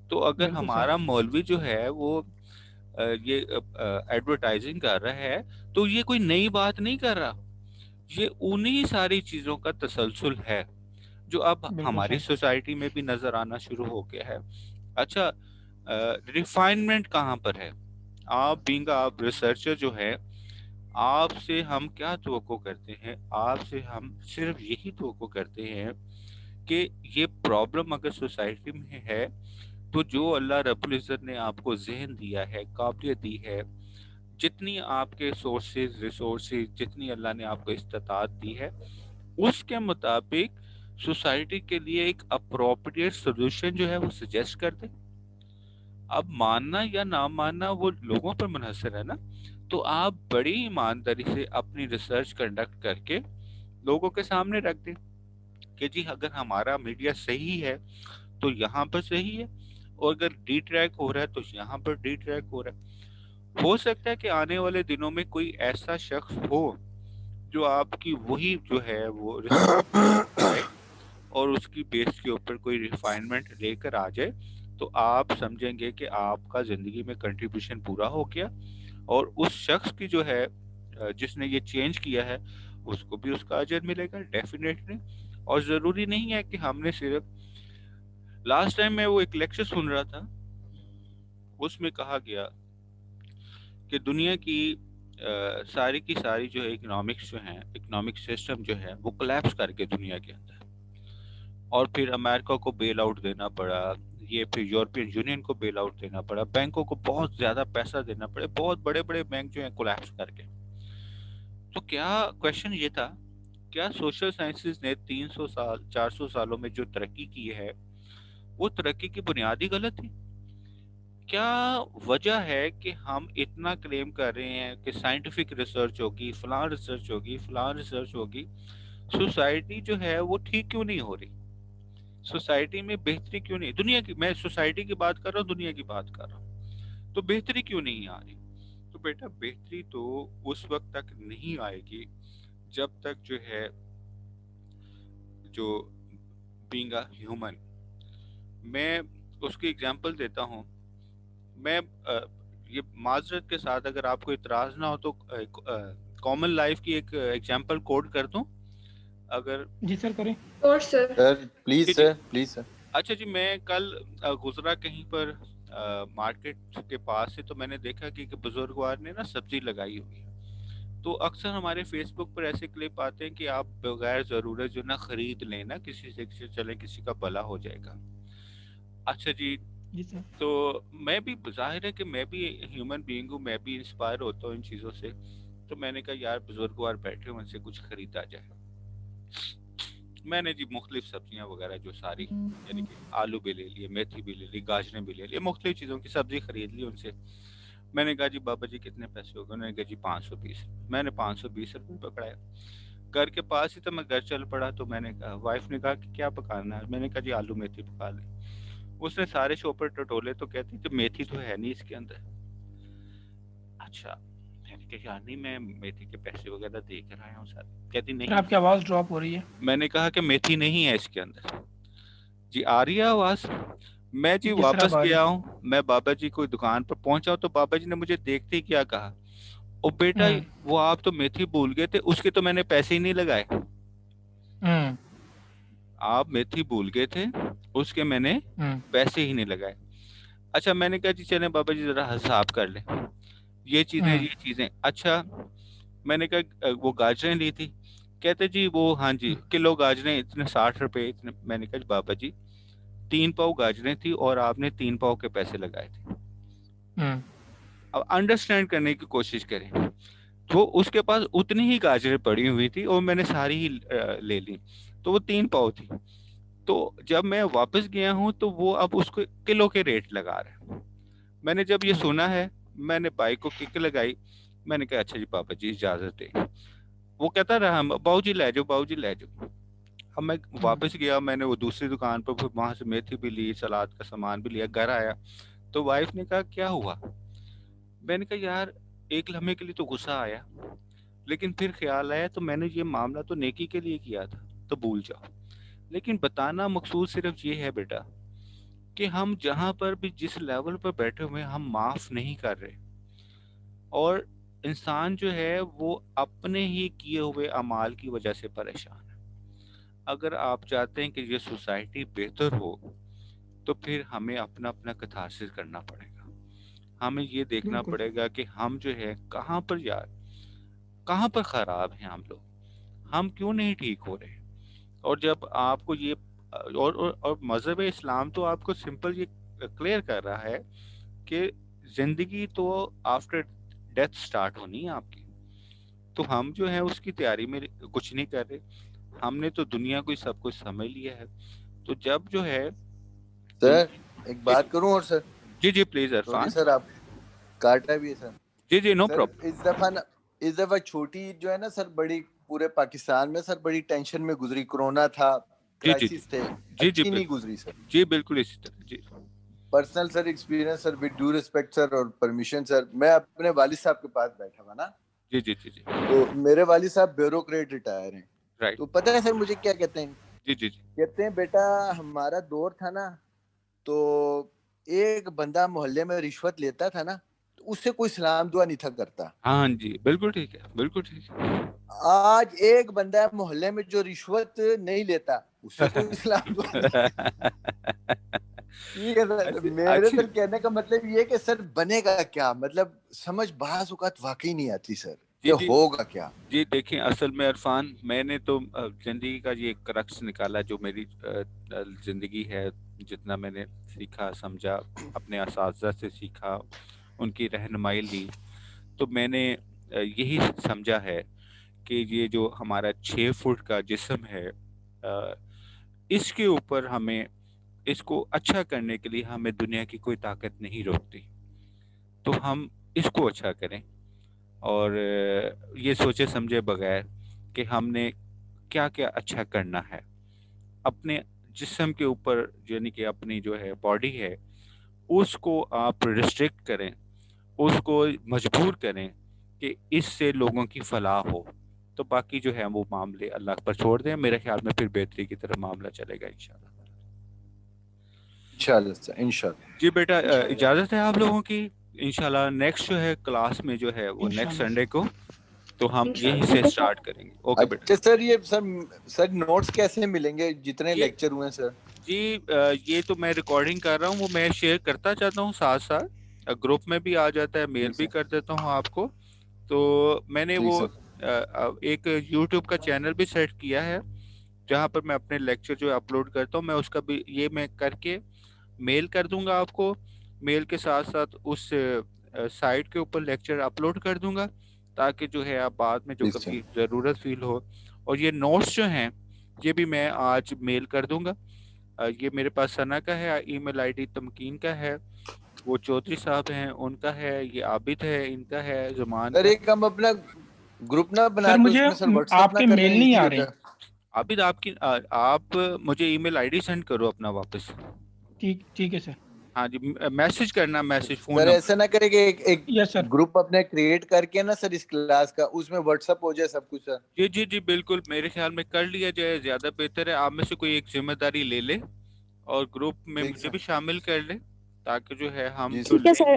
تو اگر بالکل سر. ہمارا مولوی جو ہے وہ یہ ایڈورٹائزنگ کر رہا ہے تو یہ کوئی نئی بات نہیں کر رہا، یہ انہی ساری چیزوں کا تسلسل ہے جو اب بالکل ہماری سر. سوسائٹی میں بھی نظر آنا شروع ہو گیا ہے. اچھا، ریفائنمنٹ کہاں پر ہے؟ آپ بینگ آپ ریسرچر جو ہے، آپ سے ہم کیا توقع کرتے ہیں؟ آپ سے ہم صرف یہی توقع کرتے ہیں کہ یہ پرابلم اگر سوسائٹی میں ہے تو جو اللہ رب العزت نے آپ کو ذہن دیا ہے، قابلیت دی ہے، جتنی آپ کے سورسز ریسورسز، جتنی اللہ نے آپ کو استطاعت دی ہے، اس کے مطابق سوسائٹی کے لیے ایک اپروپریٹ سولوشن جو ہے وہ سجیسٹ کر دیں. اب ماننا یا نہ ماننا وہ لوگوں پر منحصر ہے نا. تو آپ بڑی ایمانداری سے اپنی ریسرچ کنڈکٹ کر کے لوگوں کے سامنے رکھ دیں کہ جی اگر ہمارا میڈیا صحیح ہے تو یہاں پر صحیح ہے، اور اگر ڈی ٹریک ہو رہا ہے تو یہاں پر ڈی ٹریک ہو رہا ہے. ہو سکتا ہے کہ آنے والے دنوں میں کوئی ایسا شخص ہو جو آپ کی وہی جو ہے وہ ریسرچ ہے اور اس کی بیس کے اوپر کوئی ریفائنمنٹ لے کر آ جائے تو آپ سمجھیں گے کہ آپ کا زندگی میں کنٹریبیوشن پورا ہو گیا، اور اس شخص کی جو ہے جس نے یہ چینج کیا ہے اس کو بھی اس کا اجر ملے گا ڈیفینیٹلی۔ اور ضروری نہیں ہے کہ ہم نے صرف، لاسٹ ٹائم میں وہ ایک لیکچر سن رہا تھا، اس میں کہا گیا کہ دنیا کی ساری کی ساری جو ہے اکنامکس جو ہیں، اکنامک سسٹم جو ہے وہ کولیپس کر کے دنیا کے اندر، اور پھر امریکہ کو بیل آؤٹ دینا پڑا، یہ پھر یورپین یونین کو بیل آؤٹ دینا پڑا، بینکوں کو بہت زیادہ پیسہ دینا پڑے، بہت بڑے بڑے بینک جو ہیں کولیپس کر کے۔ تو کیا کویشچن یہ تھا، کیا سوشل سائنسز نے 300 سال 400 سالوں میں جو ترقی کی ہے وہ ترقی کی بنیادی غلط تھی؟ کیا وجہ ہے کہ ہم اتنا کلیم کر رہے ہیں کہ سائنٹیفک ریسرچ ہوگی، فلاں ریسرچ ہوگی، فلاں ریسرچ ہوگی، سوسائٹی جو ہے وہ ٹھیک کیوں نہیں ہو رہی؟ سوسائٹی میں بہتری کیوں نہیں؟ دنیا کی، میں سوسائٹی کی بات کر رہا ہوں، دنیا کی بات کر رہا ہوں، تو بہتری کیوں نہیں آ رہی؟ تو بیٹا بہتری تو اس وقت تک نہیں آئے گی جب تک جو ہے جو بینگ اے ہیومن، میں اس کی اگزامپل دیتا ہوں، میں یہ معذرت کے ساتھ اگر آپ کو اعتراض نہ ہو تو کامن لائف کی ایک ایگزامپل کوڈ کر دوں اگر؟ جی سر کریں۔ اور سر sir please G sir please sir. اچھا جی، میں کل گزرا کہیں پر مارکیٹ کے پاس سے، تو میں نے دیکھا کہ ایک بزرگوار نے نا سبزی لگائی ہوئی ہے، تو اکثر ہمارے فیس بک پر ایسے کلپ آتے ہیں کہ آپ بغیر ضرورت جو نا خرید لیں نا کسی سے، چلے کسی کا بھلا ہو جائے گا۔ اچھا جی، جی سر۔ تو میں بھی، ظاہر ہے کہ میں بھی ہیومن بینگ ہوں، میں بھی انسپائر ہوتا ہوں ان چیزوں سے، تو میں نے کہا یار بزرگوار بیٹھے ہوں، ان سے کچھ خریدا جائے۔ میں نے جی مختلف سبزیاں وغیرہ جو ساری، یعنی کہ آلو بھی لے لیے، میتھی بھی لے لی، گاجریں بھی لے لیے، مختلف چیزوں کی سبزی خرید لی ان سے۔ میں نے کہا جی بابا جی کتنے پیسے ہو گئے؟ انہوں نے کہا جی 520۔ میں نے 520 روپے پکڑایا، گھر کے پاس ہی تو میں گھر چل پڑا، تو میں نے کہا، وائف نے کہا کہ کیا پکانا ہے؟ میں نے کہا جی آلو میتھی پکا لیں۔ اس نے سارے شوپر ٹٹولے تو کہتی کہ میتھی تو ہے نہیں اس کے اندر۔ اچھا، میں نے کہا یار نہیں، میں میتھی کے پیسے وغیرہ دے کر آیا ہوں سر۔ کہتی سر نہیں، آپ کی آواز ڈراپ ہو رہی ہے۔ میں نے کہا کہ میتھی نہیں ہے اس کے اندر۔ جی آ رہی ہے آواز؟ میں جی جی سر اب واپس آ رہی گیا ہے۔ ہوں، میں بابا جی کو دکان پر پہنچا تو بابا جی نے مجھے دیکھتے ہی کیا کہا، او بیٹا وہ آپ تو میتھی بھول گئے تھے، اس کے تو میں نے پیسے ہی نہیں لگائے۔ آپ میتھی بھول گئے تھے، اس کے میں نے پیسے ہی نہیں لگائے۔ اچھا، میں نے کہا جی چلیں بابا جی ذرا حساب کر لیں، یہ چیزیں۔ اچھا، میں نے کہا وہ گاجریں لی تھی؟ کہتے جی وہ ہاں جی کلو گاجریں اتنے 60 روپے اتنے۔ میں نے کہا بابا جی 3 پاؤ گاجریں تھی اور آپ نے 3 پاؤ کے پیسے لگائے تھے۔ اب انڈرسٹینڈ کرنے کی کوشش کریں، تو اس کے پاس اتنی ہی گاجریں پڑی ہوئی تھی اور میں نے ساری ہی لے لی، تو وہ 3 پاؤ تھی۔ تو جب میں واپس گیا ہوں تو وہ اب اس کو کلو کے ریٹ لگا رہے ہیں۔ میں نے جب یہ سنا ہے، میں نے بھائی کو کک لگائی، میں نے کہا اچھا جی بابا جی اجازت دیں۔ وہ کہتا رہا باؤ جی لے جاؤ، باؤ جی لے جاؤ۔ اب میں واپس گیا، میں نے وہ دوسری دکان پر وہاں سے میتھی بھی لی، سلاد کا سامان بھی لیا، گھر آیا تو وائف نے کہا کیا ہوا؟ میں نے کہا یار ایک لمحے کے لیے تو غصہ آیا، لیکن پھر خیال آیا تو میں نے یہ معاملہ تو نیکی کے لیے کیا تھا، تو بھول جاؤ۔ لیکن بتانا مقصود صرف یہ ہے بیٹا کہ ہم جہاں پر بھی جس لیول پر بیٹھے ہوئے ہم معاف نہیں کر رہے، اور انسان جو ہے وہ اپنے ہی کیے ہوئے اعمال کی وجہ سے پریشان ہے۔ اگر آپ چاہتے ہیں کہ یہ سوسائٹی بہتر ہو تو پھر ہمیں اپنا اپنا کتھارسس کرنا پڑے گا، ہمیں یہ دیکھنا پڑے گا کہ ہم جو ہے کہاں پر کہاں پر خراب ہیں ہم لوگ، ہم کیوں نہیں ٹھیک ہو رہے۔ اور جب آپ کو یہ اور مذہب اسلام تو آپ کو سمپل یہ کلیئر کر رہا ہے کہ زندگی تو آفٹر ڈیتھ سٹارٹ ہونی ہے آپ کی، تو ہم جو ہے اس کی تیاری میں کچھ نہیں کر رہے، ہم نے تو دنیا کو سب کچھ سمجھ لیا ہے۔ تو جب جو ہے سر ایک بات کروں اور سر؟ جی جی پلیز سوری عرفان۔ سر، آپ کاٹا بھی ہے سر؟ جی جی نو سر پرابلم۔ اس دفعہ چھوٹی جو ہے نا سر، بڑی پورے پاکستان میں سر بڑی ٹینشن میں گزری، کرونا تھا، جی جی کرائسس تھے، جی جی اچھی نہیں بالکل، گزری سر۔ جی بالکل اسی طرح جی personal sir experience sir, with due respect sir اور پرمیشن سر، میں اپنے والد صاحب کے پاس بیٹھا ہوا نا، جی جی جی جی تو میرے والد صاحب بیوروکریٹ ریٹائر ہیں. رائٹ. تو پتہ ہے سر مجھے کیا کہتے ہیں؟ جی جی جی کہتے ہیں بیٹا ہمارا دور تھا نا تو ایک بندہ محلے میں رشوت لیتا تھا نا تو اس سے کوئی سلام دعا نہیں تھا کرتا. ہاں جی بالکل ٹھیک ہے بالکل ٹھیک ہے. آج ایک بندہ محلے میں جو رشوت نہیں لیتا اس سے کوئی سلام دعا نہیں. ٹھیک ہے سر, میرے سر کہنے کا مطلب یہ کہ سر بنے گا کیا, مطلب سمجھ بعض اوقات واقعی نہیں آتی سر کہ ہوگا کیا. جی دیکھیں اصل میں عرفان میں نے تو زندگی کا یہ کرکس نکالا جو میری زندگی ہے, جتنا میں نے سیکھا سمجھا اپنے اساتذہ سے سیکھا ان کی رہنمائی لی, تو میں نے یہی سمجھا ہے کہ یہ جو ہمارا 6 فٹ کا جسم ہے اس کے اوپر ہمیں اس کو اچھا کرنے کے لیے ہمیں دنیا کی کوئی طاقت نہیں روکتی, تو ہم اس کو اچھا کریں اور یہ سوچے سمجھے بغیر کہ ہم نے کیا کیا اچھا کرنا ہے اپنے جسم کے اوپر, یعنی کہ اپنی جو ہے باڈی ہے اس کو آپ ریسٹرکٹ کریں, اس کو مجبور کریں کہ اس سے لوگوں کی فلاح ہو, تو باقی جو ہے وہ معاملے اللہ پر چھوڑ دیں. میرے خیال میں پھر بہتری کی طرف معاملہ چلے گا انشاءاللہ. انشاءاللہ. جی بیٹا اجازت ہے آپ لوگوں کی, انشاءاللہ نیکسٹ جو ہے کلاس میں جو ہے وہ نیکسٹ سنڈے کو تو ہم یہیں سے سٹارٹ کریں گے. اوکے بیٹا. اچھا سر یہ سر نوٹس کیسے ملیں گے جتنے لیکچر ہوئے سر؟ جی یہ تو میں ریکارڈنگ کر رہا ہوں, وہ میں شیئر کرتا چاہتا ہوں ساتھ ساتھ, گروپ میں بھی آ جاتا ہے, میل بھی کر دیتا ہوں آپ کو. تو میں نے وہ ایک یوٹیوب کا چینل بھی سیٹ کیا ہے جہاں پر میں اپنے لیکچر جو اپلوڈ کرتا ہوں, میں اس کا بھی یہ میں کر کے میل کر دوں گا آپ کو, میل کے ساتھ ساتھ اس سائٹ کے اوپر لیکچر اپلوڈ کر دوں گا تاکہ جو ہے آپ بعد میں جو کبھی ضرورت فیل ہو. اور یہ نوٹس جو ہیں یہ بھی میں آج میل کر دوں گا. یہ میرے پاس ثنا کا ہے, ای میل آئی ڈی تمکین کا ہے, وہ چودھری صاحب ہیں ان کا ہے, یہ عابد ہے ان کا ہے, زمان کا. ایک ہم اپنا گروپ نہ بنا سر کے مجھے اس میں سر واٹس ایپ آپ نہ کے کر میل لیں, نہیں ایزی آ ہو رہے. جائے. عابد آپ مجھے ای میل آئی ڈی سینڈ کرو اپنا واپس. ٹھیک ہے سر. ہاں جی میسج کرنا, میسج فون سر نمبر. ایسا نہ کرے کہ ایک یس سر. گروپ اپنے کریٹ کر کے نا سر اس کلاس کا اس میں واٹس ایپ ہو جائے سب کچھ سر. جی جی جی بالکل, میرے خیال میں کر لیا جائے زیادہ بہتر ہے. آپ میں سے کوئی ایک ذمہ داری لے لے اور گروپ میں مجھے بھی شامل کر لے تاکہ جو ہے ہم جو ٹھیک ہے سر.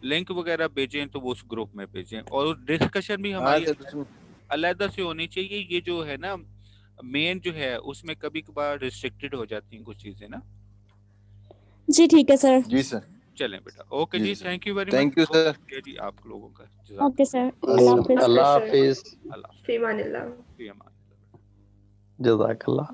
لنک وغیرہ بھیجیں تو وہ اس گروپ میں بھیجیں, اور ڈسکشن بھی ہماری علیحدہ سے ہونی چاہیے. یہ جو ہے نا مین جو ہے اس میں کبھی کبھار ریسٹرکٹیڈ ہو جاتی ہیں کچھ چیزیں نا. جی ٹھیک ہے سر. جی سر. چلیں بیٹا, اوکے جی, thank you very much. Thank you sir. جی آپ لوگوں کا اوکے سر, اللہ حافظ. اللہ حافظ. اللہ فی امان اللہ. فی امان. جزاک اللہ.